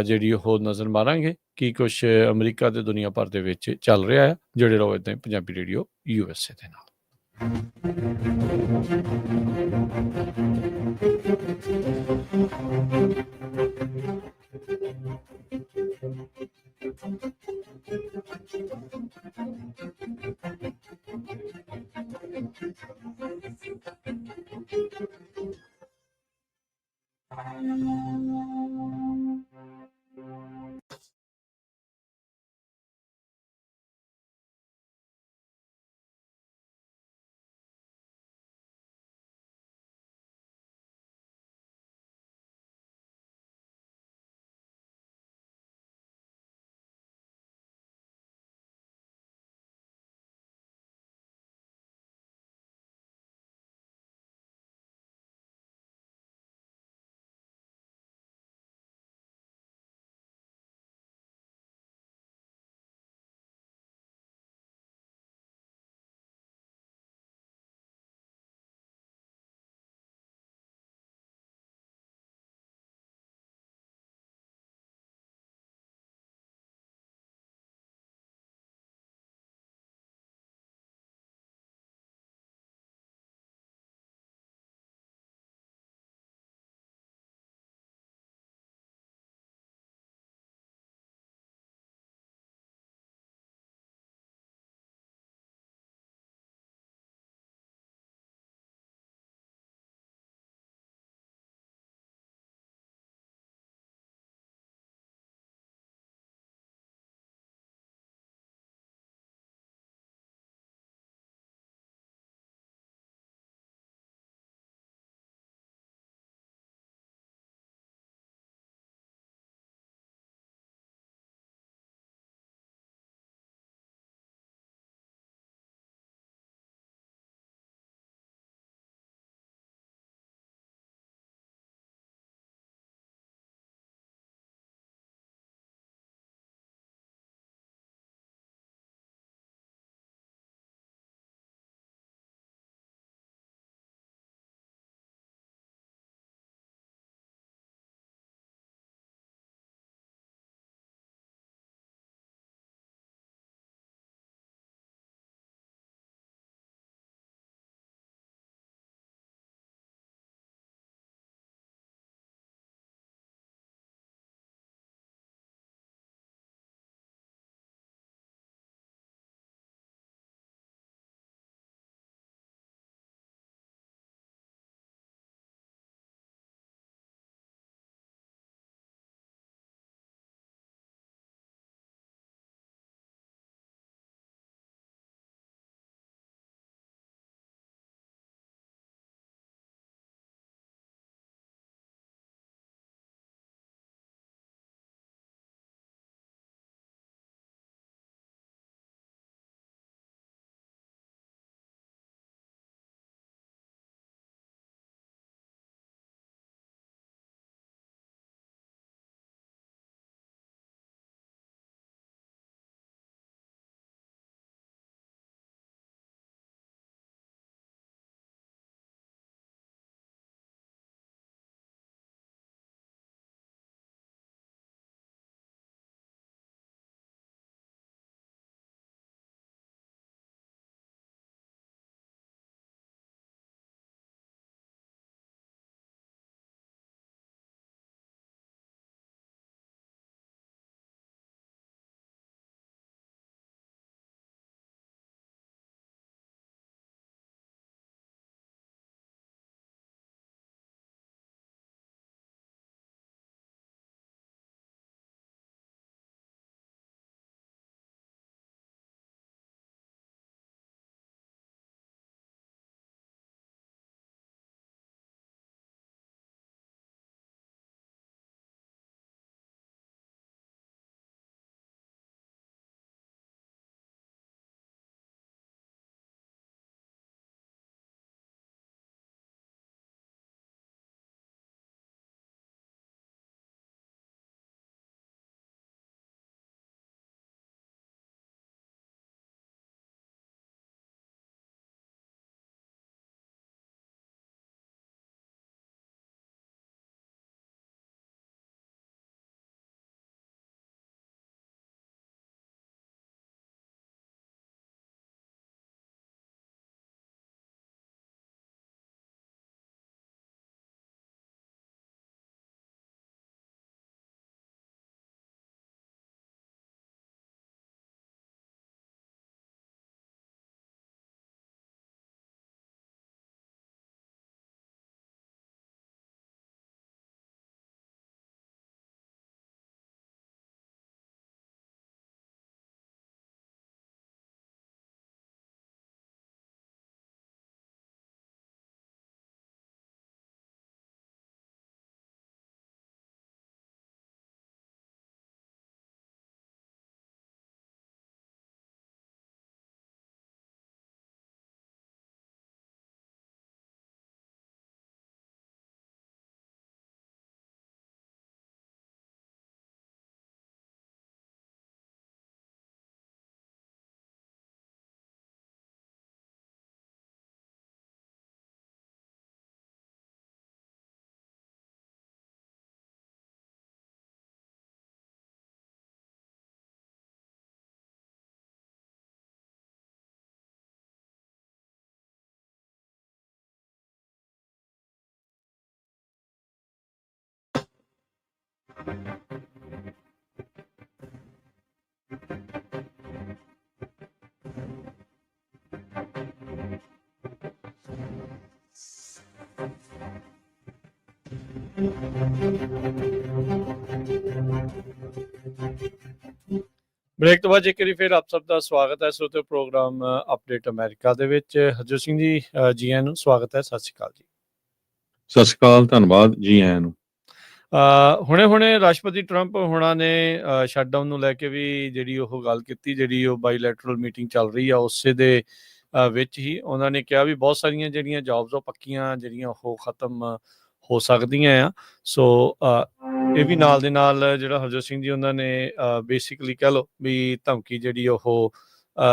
ਜਿਹੜੀ ਉਹ ਨਜ਼ਰ ਮਾਰਾਂਗੇ ਕੀ ਕੁਛ ਅਮਰੀਕਾ ਤੇ ਦੁਨੀਆ ਭਰ ਦੇ ਵਿੱਚ ਚੱਲ ਰਿਹਾ ਹੈ। ਜੁੜੇ ਰਹੋ ਇੱਦਾਂ ਹੀ ਪੰਜਾਬੀ ਰੇਡੀਓ USA ਦੇ ਨਾਲ। ਬ੍ਰੇਕ ਤੋਂ ਬਾਅਦ ਇੱਕ ਵਾਰੀ ਫਿਰ ਆਪ ਸਭ ਦਾ ਸਵਾਗਤ ਹੈ ਸਰੋਤਿਓ ਪ੍ਰੋਗਰਾਮ ਅਪਡੇਟ ਅਮਰੀਕਾ ਦੇ ਵਿੱਚ। ਹਰਜੋਤ ਸਿੰਘ ਜੀ ਜੀ ਆਇਆਂ ਨੂੰ ਸਵਾਗਤ ਹੈ, ਸਤਿ ਸ਼੍ਰੀ ਅਕਾਲ ਜੀ। ਸਤਿ ਸ਼੍ਰੀ ਅਕਾਲ, ਧੰਨਵਾਦ, ਜੀ ਆਇਆਂ ਨੂੰ। ਹੁਣੇ ਰਾਸ਼ਟਰਪਤੀ ਟਰੰਪ ਹੋਣਾ ਨੇ ਸ਼ਟਡਾਊਨ ਨੂੰ ਲੈ ਕੇ ਵੀ ਜਿਹੜੀ ਉਹ ਗੱਲ ਕੀਤੀ, ਜਿਹੜੀ ਉਹ ਬਾਈਲੈਟਰਲ ਮੀਟਿੰਗ ਚੱਲ ਰਹੀ ਆ ਉਸੇ ਦੇ ਵਿੱਚ ਹੀ ਉਹਨਾਂ ਨੇ ਕਿਹਾ ਵੀ ਬਹੁਤ ਸਾਰੀਆਂ ਜਿਹੜੀਆਂ ਜੌਬਸ ਉਹ ਪੱਕੀਆਂ ਜਿਹੜੀਆਂ ਉਹ ਖਤਮ ਹੋ ਸਕਦੀਆਂ ਆ। ਸੋ ਇਹ ਵੀ ਨਾਲ ਦੇ ਨਾਲ ਜਿਹੜਾ ਹਰਜੋਤ ਸਿੰਘ ਜੀ ਉਹਨਾਂ ਨੇ ਬੇਸਿਕਲੀ ਕਹਿ ਲਓ ਵੀ ਧਮਕੀ ਜਿਹੜੀ ਉਹ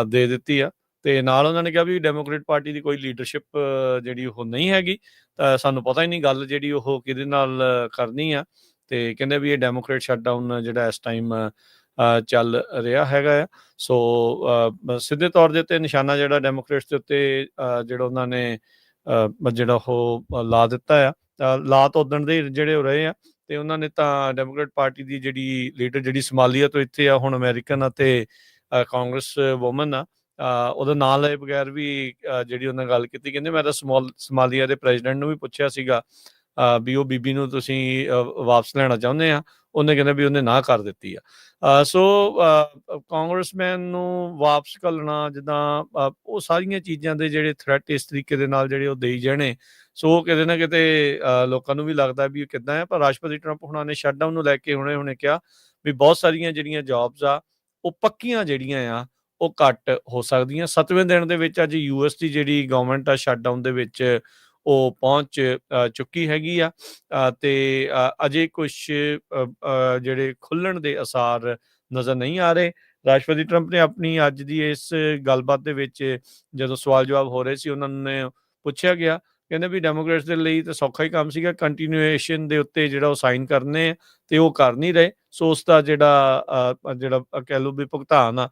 ਦੇ ਦਿੱਤੀ ਆ, ਤੇ ਨਾਲ ਉਹਨਾਂ ਨੇ ਕਿਹਾ ਵੀ ਡੈਮੋਕ੍ਰੇਟ ਪਾਰਟੀ ਦੀ ਕੋਈ ਲੀਡਰਸ਼ਿਪ ਜਿਹੜੀ ਉਹ ਨਹੀਂ ਹੈਗੀ, ਤਾਂ ਸਾਨੂੰ ਪਤਾ ਹੀ ਨਹੀਂ ਗੱਲ ਜਿਹੜੀ ਉਹ ਕਿਹਦੇ ਨਾਲ ਕਰਨੀ ਆ। ਤੇ ਕਹਿੰਦੇ ਵੀ ਇਹ ਡੈਮੋਕ੍ਰੇਟ ਸ਼ਟਡਾਊਨ ਜਿਹੜਾ ਇਸ ਟਾਈਮ ਚੱਲ ਰਿਹਾ ਹੈਗਾ ਆ। ਸੋ ਸਿੱਧੇ ਤੌਰ ਦੇ ਉੱਤੇ ਨਿਸ਼ਾਨਾ ਜਿਹੜਾ ਡੈਮੋਕ੍ਰੇਟਸ ਦੇ ਉੱਤੇ ਜਿਹੜਾ ਉਹਨਾਂ ਨੇ ਜਿਹੜਾ ਉਹ ਲਾ ਦਿੱਤਾ ਆ। ਲਾ ਤਾਂ ਉਦਣ ਦੇ ਜਿਹੜੇ ਹੋ ਰਹੇ ਆ, ਤੇ ਉਹਨਾਂ ਨੇ ਤਾਂ ਡੈਮੋਕ੍ਰੇਟ ਪਾਰਟੀ ਦੀ ਜਿਹੜੀ ਲੀਡਰ ਜਿਹੜੀ ਸਮਾਲੀਆ ਤੋਂ ਇੱਥੇ ਆ ਹੁਣ ਅਮਰੀਕਨ ਅਤੇ ਕਾਂਗਰਸ ਵੂਮਨ ਆ, ਉਹਦਾ ਨਾਂ ਲਏ ਬਗੈਰ ਵੀ ਜਿਹੜੀ ਉਹਨਾਂ ਗੱਲ ਕੀਤੀ। ਕਹਿੰਦੇ ਮੈਂ ਤਾਂ ਸਮਾਲੀਆ ਦੇ ਪ੍ਰੈਜ਼ੀਡੈਂਟ ਨੂੰ ਵੀ ਪੁੱਛਿਆ ਸੀਗਾ ਵੀ ਉਹ ਬੀਬੀ ਨੂੰ ਤੁਸੀਂ ਵਾਪਸ ਲੈਣਾ ਚਾਹੁੰਦੇ ਆ, ਉਹਨੇ ਕਹਿੰਦਾ ਵੀ ਉਹਨੇ ਨਾ ਕਰ ਦਿੱਤੀ ਆ। ਸੋ ਕਾਂਗਰਸਮੈਨ ਨੂੰ ਵਾਪਸ ਘੱਲਣਾ, ਜਿੱਦਾਂ ਉਹ ਸਾਰੀਆਂ ਚੀਜ਼ਾਂ ਦੇ ਜਿਹੜੇ ਥ੍ਰੈਟ ਇਸ ਤਰੀਕੇ ਦੇ ਨਾਲ ਜਿਹੜੇ ਉਹ ਦੇਈ ਜਾਣੇ, ਸੋ ਕਿਤੇ ਨਾ ਕਿਤੇ ਲੋਕਾਂ ਨੂੰ ਵੀ ਲੱਗਦਾ ਵੀ ਕਿੱਦਾਂ ਹੈ। ਪਰ ਰਾਸ਼ਟਰਪਤੀ ਟਰੰਪ ਹੁਣਾਂ ਨੇ ਸ਼ਟਡਾਊਨ ਨੂੰ ਲੈ ਕੇ ਹੁਣੇ ਕਿਹਾ ਵੀ ਬਹੁਤ ਸਾਰੀਆਂ ਜਿਹੜੀਆਂ ਜੌਬਸ ਆ ਉਹ ਪੱਕੀਆਂ ਜਿਹੜੀਆਂ ਆ ਉਹ ਘੱਟ ਹੋ ਸਕਦੀਆਂ। 7ਵੇਂ ਦਿਨ ਦੇ ਵਿੱਚ ਅੱਜ US ਦੀ ਜਿਹੜੀ ਗਵਰਨਮੈਂਟ ਆ ਸ਼ਟਡਾਊਨ ਦੇ ਵਿੱਚ ਉਹ ਪਹੁੰਚ ਚੁੱਕੀ ਹੈਗੀ ਆ, ਤੇ ਅਜੇ ਕੁਛ ਜਿਹੜੇ ਖੁੱਲਣ ਦੇ ਅਸਾਰ ਨਜ਼ਰ ਨਹੀਂ ਆ ਰਹੇ। ਰਾਸ਼ਟਰਪਤੀ ਟਰੰਪ ਨੇ ਆਪਣੀ ਅੱਜ ਦੀ ਇਸ ਗੱਲਬਾਤ ਦੇ ਵਿੱਚ ਜਦੋਂ ਸਵਾਲ ਜਵਾਬ ਹੋ ਰਹੇ ਸੀ, ਉਹਨਾਂ ਨੇ ਪੁੱਛਿਆ ਗਿਆ, ਕਹਿੰਦੇ ਵੀ ਡੈਮੋਕ੍ਰੇਟਸ ਦੇ ਲਈ ਤਾਂ ਸੌਖਾ ਹੀ ਕੰਮ ਸੀਗਾ, ਕੰਟੀਨਿਊਏਸ਼ਨ ਦੇ ਉੱਤੇ ਜਿਹੜਾ ਉਹ ਸਾਈਨ ਕਰਨੇ ਤੇ ਉਹ ਕਰ ਨਹੀਂ ਰਹੇ। ਸੋ ਉਸ ਦਾ ਜਿਹੜਾ ਕਹਿ ਲਓ ਵੀ ਭੁਗਤਾਨ ਆ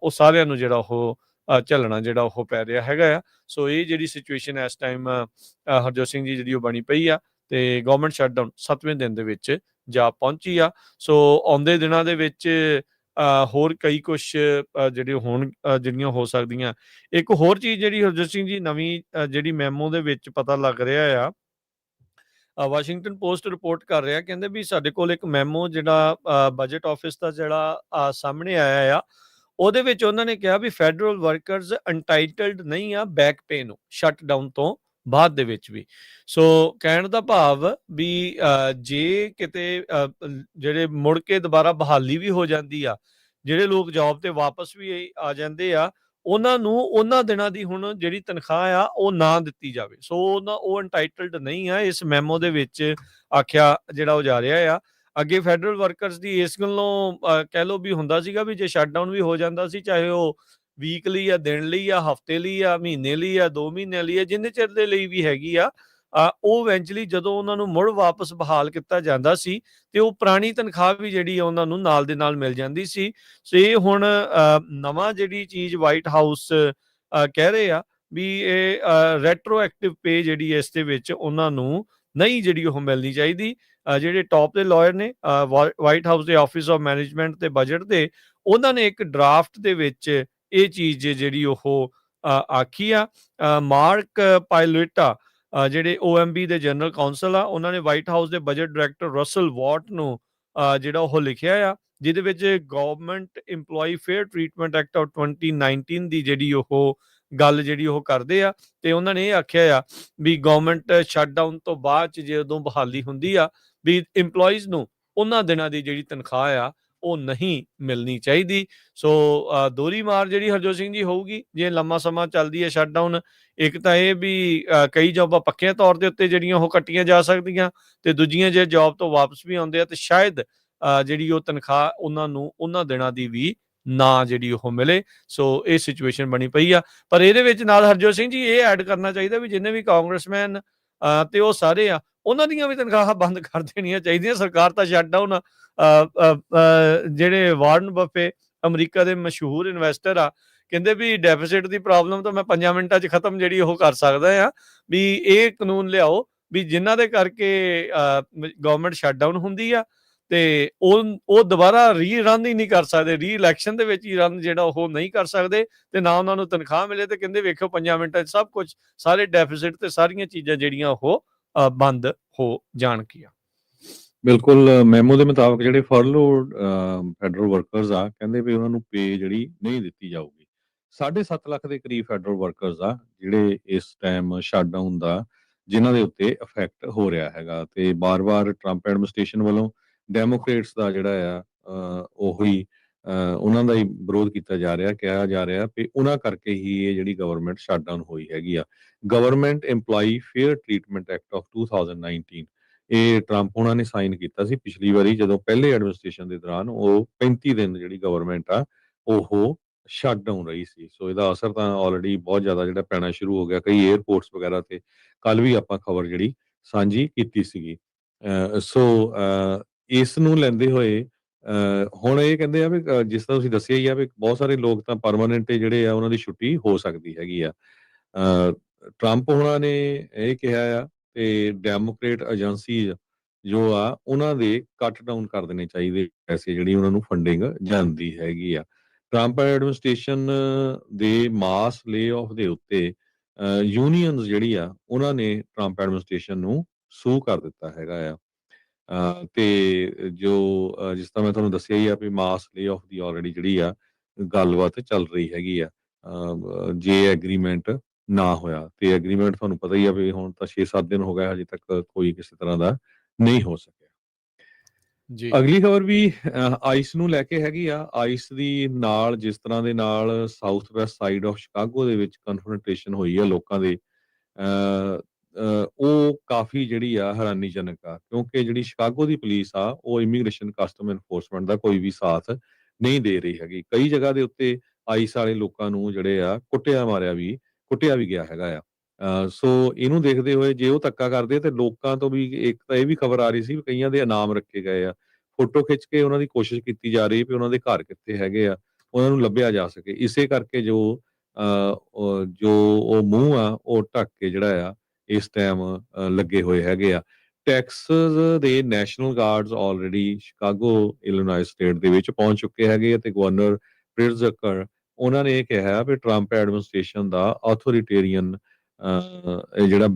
ਉਹ ਸਾਰਿਆਂ ਨੂੰ ਜਿਹੜਾ ਉਹ ਝੱਲਣਾ ਜਿਹੜਾ ਉਹ ਪੈ ਰਿਹਾ ਹੈਗਾ ਆ। ਸੋ ਇਹ ਜਿਹੜੀ ਸਿਚੁਏਸ਼ਨ ਇਸ ਟਾਈਮ ਹਰਜੋਤ ਸਿੰਘ ਜੀ ਜਿਹੜੀ ਉਹ ਬਣੀ ਪਈ ਆ, ਤੇ ਗਵਰਨਮੈਂਟ ਸ਼ਟਡਾਊਨ 7ਵੇਂ ਦਿਨ ਦੇ ਵਿੱਚ ਜਾ ਪਹੁੰਚੀ ਆ। ਸੋ ਆਉਂਦੇ ਦਿਨਾਂ ਦੇ ਵਿੱਚ ਹੋਰ ਕਈ ਕੁਛ ਜਿਹੜੇ ਹੁਣ ਜਿਹੜੀਆਂ ਹੋ ਸਕਦੀਆਂ। ਇੱਕ ਹੋਰ ਚੀਜ਼ ਜਿਹੜੀ ਹਰਜੋਤ ਸਿੰਘ ਜੀ ਨਵੀਂ ਜਿਹੜੀ ਮੈਮੋ ਦੇ ਵਿੱਚ ਪਤਾ ਲੱਗ ਰਿਹਾ ਆ, ਵਾਸ਼ਿੰਗਟਨ ਪੋਸਟ ਰਿਪੋਰਟ ਕਰ ਰਿਹਾ, ਕਹਿੰਦੇ ਵੀ ਸਾਡੇ ਕੋਲ ਇੱਕ ਮੈਮੋ ਜਿਹੜਾ ਬਜਟ ਆਫਿਸ ਦਾ ਜਿਹੜਾ ਸਾਹਮਣੇ ਆਇਆ ਆ, ਉਹਦੇ ਵਿੱਚ ਉਹਨਾਂ ਨੇ ਕਿਹਾ ਵੀ ਫੈਡਰਲ ਵਰਕਰਸ ਐਂਟਾਈਟਲਡ ਨਹੀਂ ਆ ਬੈਕ ਪੇ ਨੂੰ ਸ਼ਟਡਾਊਨ ਤੋਂ ਬਾਅਦ ਦੇ ਵਿੱਚ ਵੀ। ਸੋ ਕਹਿਣ ਦਾ ਭਾਵ ਵੀ ਜੇ ਕਿਤੇ ਜਿਹੜੇ ਮੁੜ ਕੇ ਦੁਬਾਰਾ ਬਹਾਲੀ ਵੀ ਹੋ ਜਾਂਦੀ ਆ, ਜਿਹੜੇ ਲੋਕ ਜੌਬ ਤੇ ਵਾਪਸ ਵੀ ਆ ਜਾਂਦੇ ਆ, ਉਹਨਾਂ ਨੂੰ ਉਹਨਾਂ ਦਿਨਾਂ ਦੀ ਹੁਣ ਜਿਹੜੀ ਤਨਖਾਹ ਆ ਉਹ ਨਾ ਦਿੱਤੀ ਜਾਵੇ। ਸੋ ਉਹ ਐਂਟਾਈਟਲਡ ਨਹੀਂ ਆ, ਇਸ ਮੈਮੋ ਦੇ ਵਿੱਚ ਆਖਿਆ ਜਿਹੜਾ ਉਹ ਜਾ ਰਿਹਾ ਆ। ਅੱਗੇ ਫੈਡਰਲ ਵਰਕਰਸ ਦੀ ਇਸ ਗੱਲੋਂ ਕਹਿ ਲਓ ਵੀ ਹੁੰਦਾ ਸੀਗਾ ਵੀ ਜੇ ਸ਼ਟਡਾਊਨ ਵੀ ਹੋ ਜਾਂਦਾ ਸੀ, ਚਾਹੇ ਉਹ ਵੀਕ ਲਈ ਆ, ਦਿਨ ਲਈ ਆ, ਹਫ਼ਤੇ ਲਈ ਆ, ਮਹੀਨੇ ਲਈ ਆ, 2 ਮਹੀਨਿਆਂ ਲਈ ਆ, ਜਿੰਨੇ ਚਿਰ ਦੇ ਲਈ ਵੀ ਹੈਗੀ ਆ, ਉਹ ਇਵੈਂਚੁਅਲੀ ਜਦੋਂ ਉਹਨਾਂ ਨੂੰ ਮੁੜ ਵਾਪਸ ਬਹਾਲ ਕੀਤਾ ਜਾਂਦਾ ਸੀ ਤੇ ਉਹ ਪੁਰਾਣੀ ਤਨਖਾਹ ਵੀ ਜਿਹੜੀ ਉਹਨਾਂ ਨੂੰ ਨਾਲ ਦੇ ਨਾਲ ਮਿਲ ਜਾਂਦੀ ਸੀ। ਸੋ ਇਹ ਹੁਣ ਨਵਾਂ ਜਿਹੜੀ ਚੀਜ਼ ਵਾਈਟ ਹਾਊਸ ਕਹਿ ਰਹੇ ਆ ਵੀ ਇਹ ਰੈਟਰੋਐਕਟਿਵ ਪੇ ਜਿਹੜੀ ਇਸ ਦੇ ਵਿੱਚ ਉਹਨਾਂ ਨੂੰ ਨਹੀਂ ਜਿਹੜੀ ਉਹ ਮਿਲਣੀ ਚਾਹੀਦੀ। ਜਿਹੜੇ ਟੌਪ ਦੇ ਲਾਇਰ ਨੇ ਵਾਈਟ ਹਾਊਸ ਦੇ ਆਫਿਸ ਆਫ ਮੈਨੇਜਮੈਂਟ ਤੇ ਬਜਟ ਦੇ, ਉਹਨਾਂ ਨੇ ਇੱਕ ਡਰਾਫਟ ਦੇ ਵਿੱਚ ਇਹ ਚੀਜ਼ ਜਿਹੜੀ ਉਹ ਆਖੀ ਆ। ਮਾਰਕ ਪਾਇਲੋਟਾ ਜਿਹੜੇ OMB ਦੇ ਜਨਰਲ ਕਾਉਂਸਲ ਆ, ਉਹਨਾਂ ਨੇ ਵਾਈਟ ਹਾਊਸ ਦੇ ਬਜਟ ਡਾਇਰੈਕਟਰ ਰਸਲ ਵਾਟ ਨੂੰ ਜਿਹੜਾ ਉਹ ਲਿਖਿਆ ਆ, ਜਿਹਦੇ ਵਿੱਚ government EMPLOYEE fair treatment act of 2019 ਦੀ ਜਿਹੜੀ ਉਹ ਗੱਲ ਜਿਹੜੀ ਉਹ ਕਰਦੇ ਆ। ਤੇ ਉਹਨਾਂ ਨੇ ਇਹ ਆਖਿਆ ਆ ਵੀ ਗਵਰਨਮੈਂਟ ਸ਼ਟਡਾਊਨ ਤੋਂ ਬਾਅਦ ਚ ਜਦੋਂ ਬਹਾਲੀ ਹੁੰਦੀ ਆ ਵੀ EMPLOYEES ਨੂੰ ਉਹਨਾਂ ਦਿਨਾਂ ਦੀ ਜਿਹੜੀ ਤਨਖਾਹ ਆ ਉਹ ਨਹੀਂ ਮਿਲਣੀ ਚਾਹੀਦੀ। ਸੋ ਦੋਹਰੀ ਮਾਰ ਜਿਹੜੀ ਹਰਜੋਤ ਸਿੰਘ ਜੀ ਹੋਊਗੀ ਜੇ ਲੰਮਾ ਸਮਾਂ ਚੱਲਦੀ ਹੈ ਸ਼ਟਡਾਊਨ। ਇੱਕ ਤਾਂ ਇਹ ਵੀ ਕਈ ਜੌਬਾਂ ਪੱਕੇ ਤੌਰ ਦੇ ਉੱਤੇ ਜਿਹੜੀਆਂ ਉਹ ਕੱਟੀਆਂ ਜਾ ਸਕਦੀਆਂ, ਤੇ ਦੂਜੀਆਂ ਜੇ ਜੌਬ ਤੋਂ ਵਾਪਸ ਵੀ ਆਉਂਦੇ ਆ ਤੇ ਸ਼ਾਇਦ ਜਿਹੜੀ ਉਹ ਤਨਖਾਹ ਉਹਨਾਂ ਨੂੰ ਉਹਨਾਂ ਦਿਨਾਂ ਦੀ ਵੀ ਨਾ ਜਿਹੜੀ ਉਹ ਮਿਲੇ। ਸੋ ਇਹ ਸਿਚੁਏਸ਼ਨ ਬਣੀ ਪਈ ਆ। ਪਰ ਇਹਦੇ ਵਿੱਚ ਨਾਲ ਹਰਜੋਤ ਸਿੰਘ ਜੀ ਇਹ ਐਡ ਕਰਨਾ ਚਾਹੀਦਾ ਵੀ ਜਿੰਨੇ ਵੀ ਕਾਂਗਰਸਮੈਨ ਤੇ ਉਹ ਸਾਰੇ ਆ, ਉਹਨਾਂ ਦੀਆਂ ਵੀ ਤਨਖਾਹਾਂ ਬੰਦ ਕਰ ਦੇਣੀਆਂ ਚਾਹੀਦੀਆਂ। ਸਰਕਾਰ ਤਾਂ ਸ਼ਟਡਾਊਨ ਜਿਹੜੇ ਵਾਰਨ ਬੱਫੇ ਅਮਰੀਕਾ ਦੇ ਮਸ਼ਹੂਰ ਇਨਵੈਸਟਰ ਆ, ਕਹਿੰਦੇ ਵੀ ਡੈਫਿਸਿਟ ਦੀ ਪ੍ਰੋਬਲਮ ਤਾਂ ਮੈਂ 5 ਮਿੰਟਾਂ 'ਚ ਖਤਮ ਜਿਹੜੀ ਉਹ ਕਰ ਸਕਦਾ ਆ। ਵੀ ਇਹ ਕਾਨੂੰਨ ਲਿਆਓ ਵੀ ਜਿਨ੍ਹਾਂ ਦੇ ਕਰਕੇ ਗਵਰਨਮੈਂਟ ਸ਼ਟਡਾਊਨ ਹੁੰਦੀ ਆ ਤੇ ਉਹ ਦੁਬਾਰਾ ਰੀ-ਰਨ ਹੀ ਨਹੀਂ ਕਰ ਸਕਦੇ, ਰੀ-ਇਲੈਕਸ਼ਨ ਦੇ ਵਿੱਚ ਹੀ ਰਨ ਜਿਹੜਾ ਉਹ ਨਹੀਂ ਕਰ ਸਕਦੇ, ਤੇ ਨਾ ਉਹਨਾਂ ਨੂੰ ਤਨਖਾਹ ਮਿਲੇ, ਤੇ ਕਹਿੰਦੇ ਵੇਖੋ 5 ਮਿੰਟਾਂ 'ਚ ਸਭ ਕੁਝ, ਸਾਰੇ ਡੈਫਿਸਿਟ ਤੇ ਸਾਰੀਆਂ ਚੀਜ਼ਾਂ ਜਿਹੜੀਆਂ ਉਹ ਬੰਦ ਹੋ ਜਾਣਗੀਆਂ। ਬਿਲਕੁਲ, ਮੈਮੋ ਦੇ ਮੁਤਾਬਕ ਜਿਹੜੇ ਫਰਲੋਡ ਫੈਡਰਲ ਵਰਕਰਸ ਆ, ਕਹਿੰਦੇ ਵੀ ਉਹਨਾਂ ਨੂੰ ਪੇ ਜਿਹੜੀ ਨਹੀਂ ਦਿੱਤੀ ਜਾਊਗੀ। 7.5 ਲੱਖ ਦੇ ਕਰੀਬ ਫੈਡਰਲ ਵਰਕਰਸ ਆ ਜਿਹੜੇ ਇਸ ਟਾਈਮ ਸ਼ਟਡਾਊਨ ਦਾ ਜਿਨ੍ਹਾਂ ਦੇ ਉੱਤੇ ਇਫੈਕਟ ਹੋ ਰਿਹਾ ਹੈਗਾ, ਤੇ ਬਾਰ-ਬਾਰ ਟਰੰਪ ਐਡਮਿਨਿਸਟ੍ਰੇਸ਼ਨ ਵੱਲੋਂ ਡੈਮੋਕ੍ਰੇਟਸ ਦਾ ਜਿਹੜਾ ਆ ਉਹੀ ਉਹਨਾਂ ਦਾ ਹੀ ਵਿਰੋਧ ਕੀਤਾ ਜਾ ਰਿਹਾ, ਕਿਹਾ ਜਾ ਰਿਹਾ ਵੀ ਉਹਨਾਂ ਕਰਕੇ ਹੀ ਇਹ ਜਿਹੜੀ ਗਵਰਨਮੈਂਟ ਸ਼ਟਡਾਊਨ ਹੋਈ ਹੈਗੀ ਆ। Government EMPLOYEE fair treatment act of 2019 ਇਹ ਟਰੰਪ ਉਹਨਾਂ ਨੇ ਸਾਈਨ ਕੀਤਾ ਸੀ ਪਿਛਲੀ ਵਾਰੀ ਜਦੋਂ ਪਹਿਲੇ ਐਡਮਿਨਿਸਟ੍ਰੇਸ਼ਨ ਦੇ ਦੌਰਾਨ। ਉਹ 35 ਦਿਨ ਜਿਹੜੀ ਗਵਰਨਮੈਂਟ ਆ ਉਹ ਸ਼ਟ ਡਾਊਨ ਰਹੀ ਸੀ। ਸੋ ਇਹਦਾ ਅਸਰ ਤਾਂ ਆਲਰੇਡੀ ਬਹੁਤ ਜ਼ਿਆਦਾ ਜਿਹੜਾ ਪੈਣਾ ਸ਼ੁਰੂ ਹੋ ਗਿਆ ਕਈ 에ਅਰਪੋਰਟਸ ਵਗੈਰਾ ਤੇ। ਕੱਲ ਵੀ ਆਪਾਂ ਖਬਰ ਜਿਹੜੀ ਸਾਂਝੀ ਕੀਤੀ ਸੀਗੀ। ਇਸ ਨੂੰ ਲੈਂਦੇ ਹੋਏ ਹੁਣ ਇਹ ਕਹਿੰਦੇ ਆ ਵੀ ਜਿਸ ਤਰ੍ਹਾਂ ਤੁਸੀਂ ਦੱਸਿਆ ਹੀ ਆ ਵੀ ਬਹੁਤ ਸਾਰੇ ਲੋਕ ਤਾਂ ਪਰਮਾਨੈਂਟ ਜਿਹੜੇ ਆ ਉਹਨਾਂ ਦੀ ਛੁੱਟੀ ਹੋ ਸਕਦੀ ਹੈਗੀ ਆ। ਟਰੰਪ ਹੋਣਾ ਨੇ ਇਹ ਕਿਹਾ ਆ ਤੇ ਡੈਮੋਕ੍ਰੇਟ ਏਜੰਸੀਜ਼ ਜੋ ਆ ਉਹਨਾਂ ਦੇ ਕੱਟ ਡਾਊਨ ਕਰ ਦੇਣੇ ਚਾਹੀਦੇ ਪੈਸੇ ਜਿਹੜੀ ਉਹਨਾਂ ਨੂੰ ਫੰਡਿੰਗ ਜਾਂਦੀ ਹੈਗੀ ਆ। ਟਰੰਪ ਐਡਮਿਨਿਸਟ੍ਰੇਸ਼ਨ ਦੇ ਮਾਸ ਲੇ-ਆਫ ਦੇ ਉੱਤੇ ਯੂਨੀਅਨਸ ਜਿਹੜੀ ਆ ਉਹਨਾਂ ਨੇ ਟਰੰਪ ਐਡਮਿਨਿਸਟ੍ਰੇਸ਼ਨ ਨੂੰ ਸੂ ਕਰ ਦਿੱਤਾ ਹੈਗਾ ਆ। ਤੇ ਜਿਸ ਤਰ੍ਹਾਂ ਮੈਂ ਤੁਹਾਨੂੰ ਦੱਸਿਆ ਹੀ ਆ ਵੀ ਮਾਸ ਲੇ-ਆਫ ਦੀ ਆਲਰੇਡੀ ਜਿਹੜੀ ਆ ਗੱਲਬਾਤ ਚੱਲ ਰਹੀ ਹੈਗੀ ਆ ਜੇ ਐਗਰੀਮੈਂਟ ਨਾ ਹੋਇਆ। ਤੇ ਐਗਰੀਮੈਂਟ ਤੁਹਾਨੂੰ ਪਤਾ ਹੀ ਆ ਵੀ ਹੁਣ ਤਾਂ 6-7 ਦਿਨ ਹੋ ਗਏ ਹਜੇ ਤੱਕ ਕੋਈ ਕਿਸੇ ਤਰ੍ਹਾਂ ਦਾ ਨਹੀਂ ਹੋ ਸਕਿਆ ਜੀ। ਅਗਲੀ ਖਬਰ ਵੀ ਆਈਸ ਨੂੰ ਲੈ ਕੇ ਹੈਗੀ ਆ। ਆਈਸ ਦੀ ਨਾਲ ਜਿਸ ਤਰ੍ਹਾਂ ਦੇ ਨਾਲ south West side of Chicago ਦੇ ਵਿੱਚ ਕਨਫਰੰਟੇਸ਼ਨ ਹੋਈ ਆ ਲੋਕਾਂ ਦੇ ਉਹ ਕਾਫੀ ਜਿਹੜੀ ਆ ਹੈਰਾਨੀਜਨਕ ਆ ਕਿਉਂਕਿ ਜਿਹੜੀ ਸ਼ਿਕਾਗੋ ਦੀ ਪੁਲਿਸ ਆ ਉਹ ਇਮੀਗ੍ਰੇਸ਼ਨ ਕਸਟਮ ਐਨਫੋਰਸਮੈਂਟ ਦਾ ਕੋਈ ਵੀ ਸਾਥ ਨਹੀਂ ਦੇ ਰਹੀ ਹੈਗੀ। ਕਈ ਜਗ੍ਹਾ ਦੇ ਉੱਤੇ ਆਈਸ ਵਾਲੇ ਲੋਕਾਂ ਨੂੰ ਜਿਹੜੇ ਆ ਕੁੱਟਿਆ ਵੀ ਗਿਆ ਹੈਗਾ ਆ। ਸੋ ਇਹਨੂੰ ਦੇਖਦੇ ਹੋਏ ਜੇ ਉਹ ਧੱਕਾ ਕਰਦੇ ਤੇ ਲੋਕਾਂ ਤੋਂ ਵੀ ਇੱਕ ਤਾਂ ਇਹ ਵੀ ਖਬਰ ਆ ਰਹੀ ਸੀ ਵੀ ਕਈਆਂ ਦੇ ਇਨਾਮ ਰੱਖੇ ਗਏ ਆ। ਫੋਟੋ ਖਿੱਚ ਕੇ ਉਹਨਾਂ ਦੀ ਕੋਸ਼ਿਸ਼ ਕੀਤੀ ਜਾ ਰਹੀ ਵੀ ਉਹਨਾਂ ਦੇ ਘਰ ਕਿੱਥੇ ਹੈਗੇ ਆ ਉਹਨਾਂ ਨੂੰ ਲੱਭਿਆ ਜਾ ਸਕੇ। ਇਸੇ ਕਰਕੇ ਜੋ ਉਹ ਮੂੰਹ ਆ ਉਹ ਢੱਕ ਕੇ ਜਿਹੜਾ ਆ ਇਸ ਟਾਈਮ ਲੱਗੇ ਹੋਏ ਹੈਗੇ ਆ। ਟੈਕਸਸ ਦੇ national guards already Chicago Illinois state ਦੇ ਵਿੱਚ ਪਹੁੰਚ ਚੁੱਕੇ ਹੈਗੇ ਆ ਤੇ ਗਵਰਨਰ ਪ੍ਰਿਟਜ਼ਕਰ ਉਹਨਾਂ ਨੇ ਇਹ ਕਿਹਾ ਵੀ ਟਰੰਪ ਐਡਮਿਨਿਸਟ੍ਰੇਸ਼ਨ ਦਾ ਆਥੋਰੀਟੇਰੀਅਨ ਜਿਹੜਾ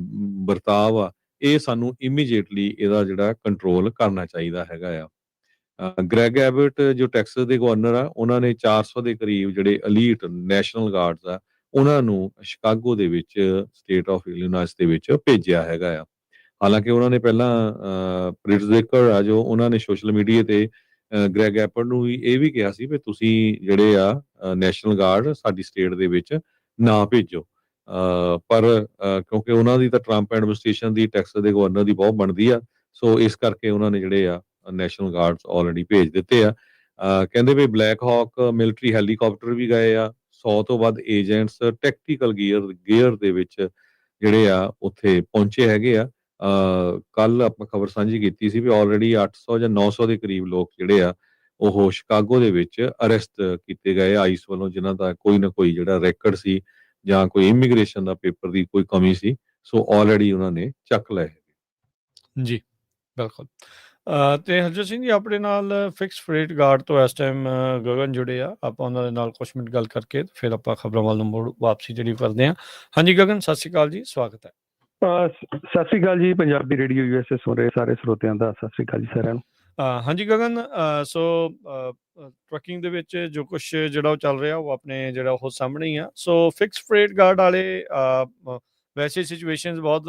ਵਰਤਾਵ ਆ ਇਹ ਸਾਨੂੰ ਇਮੀਡੀਏਟਲੀ ਇਹਦਾ ਜਿਹੜਾ ਕੰਟਰੋਲ ਕਰਨਾ ਚਾਹੀਦਾ ਹੈਗਾ ਆ। ਗ੍ਰੈਗ ਐਬਟ ਜੋ ਟੈਕਸਸ ਦੇ ਗਵਰਨਰ ਆ ਉਹਨਾਂ ਨੇ 400 ਦੇ ਕਰੀਬ ਜਿਹੜੇ ਅਲੀਟ ਨੈਸ਼ਨਲ ਗਾਰਡਸ ਆ ਉਹਨਾਂ ਨੂੰ ਸ਼ਿਕਾਗੋ ਦੇ ਵਿੱਚ ਸਟੇਟ ਆਫ ਇਲੀਨੋਇਸ ਦੇ ਵਿੱਚ ਭੇਜਿਆ ਹੈਗਾ ਆ। ਹਾਲਾਂਕਿ ਉਹਨਾਂ ਨੇ ਪਹਿਲਾਂ ਪ੍ਰਿਟਜ਼ਕਰ ਆ ਜੋ ਉਹਨਾਂ ਨੇ ਸੋਸ਼ਲ ਮੀਡੀਆ ਤੇ ਗ੍ਰੈਗ ਐਬਟ ਨੂੰ ਵੀ ਇਹ ਵੀ ਕਿਹਾ ਸੀ ਵੀ ਤੁਸੀਂ ਜਿਹੜੇ ਆ ਨੈਸ਼ਨਲ ਗਾਰਡ ਸਾਡੀ ਸਟੇਟ ਦੇ ਵਿੱਚ ਨਾ ਭੇਜੋ। ਪਰ ਕਿਉਂਕਿ ਉਹਨਾਂ ਦੀ ਤਾਂ ਟਰੰਪ ਐਡਮਿਨਿਸਟ੍ਰੇਸ਼ਨ ਦੀ ਟੈਕਸਸ ਦੇ ਗਵਰਨਰ ਦੀ ਬਹੁਤ ਬਣਦੀ ਆ ਸੋ ਇਸ ਕਰਕੇ ਉਹਨਾਂ ਨੇ ਜਿਹੜੇ ਆ ਨੈਸ਼ਨਲ ਗਾਰਡਸ ਆਲਰੇਡੀ ਭੇਜ ਦਿੱਤੇ ਆ। ਕਹਿੰਦੇ ਵੀ ਬਲੈਕ ਹਾਕ ਮਿਲਟਰੀ ਹੈਲੀਕਾਪਟਰ ਵੀ ਗਏ ਆ। 100 ਤੋਂ ਵੱਧ ਏਜੰਟਸ ਟੈਕਟੀਕਲ ਗੇਅਰ ਦੇ ਵਿੱਚ ਜਿਹੜੇ ਆ ਉੱਥੇ ਪਹੁੰਚੇ ਹੈਗੇ ਆ। ਕੱਲ ਆਪਾਂ ਖਬਰ ਸਾਂਝੀ ਕੀਤੀ ਸੀ ਵੀ ਆਲਰੇਡੀ 800 ਜਾਂ 900 ਦੇ ਕਰੀਬ ਲੋਕ ਜਿਹੜੇ ਆ ਉਹ ਸ਼ਿਕਾਗੋ ਦੇ ਵਿੱਚ ਅਰੈਸਟ ਕੀਤੇ ਗਏ ਆਈਸ ਵੱਲੋਂ ਜਿਨ੍ਹਾਂ ਦਾ ਕੋਈ ਨਾ ਕੋਈ ਜਿਹੜਾ ਰੈਕਡ ਸੀ ਜਾਂ ਕੋਈ ਇਮੀਗ੍ਰੇਸ਼ਨ ਦਾ ਪੇਪਰ ਦੀ ਕੋਈ ਕਮੀ ਸੀ। ਸੋ ਆਲਰੇਡੀ ਉਹਨਾਂ ਨੇ ਚੱਕ ਲਏ। ਜੀ ਬਿਲਕੁਲ। ਤੇ ਹਰਜੋਤ ਸਿੰਘ ਜੀ ਆਪਣੇ ਨਾਲ ਫਿਕਸ ਫਰੇਟ ਗਾਰਡ ਤੋਂ ਇਸ ਟਾਈਮ ਗਗਨ ਜੁੜੇ ਆ। ਆਪਾਂ ਉਹਨਾਂ ਦੇ ਨਾਲ ਕੁਛ ਮਿੰਟ ਗੱਲ ਕਰਕੇ ਫਿਰ ਆਪਾਂ ਖਬਰਾਂ ਵੱਲ ਨੂੰ ਮੁੜ ਵਾਪਸੀ ਜਿਹੜੀ ਕਰਦੇ ਹਾਂ। ਹਾਂਜੀ ਗਗਨ, ਸਤਿ ਸ਼੍ਰੀ ਅਕਾਲ ਜੀ, ਸਵਾਗਤ ਹੈ। ਸਤਿ ਸ਼੍ਰੀ ਅਕਾਲ ਜੀ। ਪੰਜਾਬੀ ਰੇਡੀਓ USA ਸੁਣ ਰਹੇ ਸਾਰੇ ਸਰੋਤਿਆਂ ਦਾ ਸਤਿ ਸ਼੍ਰੀ ਅਕਾਲ ਜੀ ਸਾਰਿਆਂ ਨੂੰ। ਹਾਂਜੀ ਗਗਨ, ਸੋ ਟਰੱਕਿੰਗ ਦੇ ਵਿੱਚ ਜੋ ਕੁਛ ਜਿਹੜਾ ਉਹ ਚੱਲ ਰਿਹਾ ਉਹ ਆਪਣੇ ਜਿਹੜਾ ਉਹ ਸਾਹਮਣੇ ਹੀ ਆ। ਸੋ ਫਿਕਸ ਫਰੇਟ ਗਾਰਡ ਵਾਲੇ ਵੈਸੇ ਸਿਚੁਏਸ਼ਨਸ ਬਹੁਤ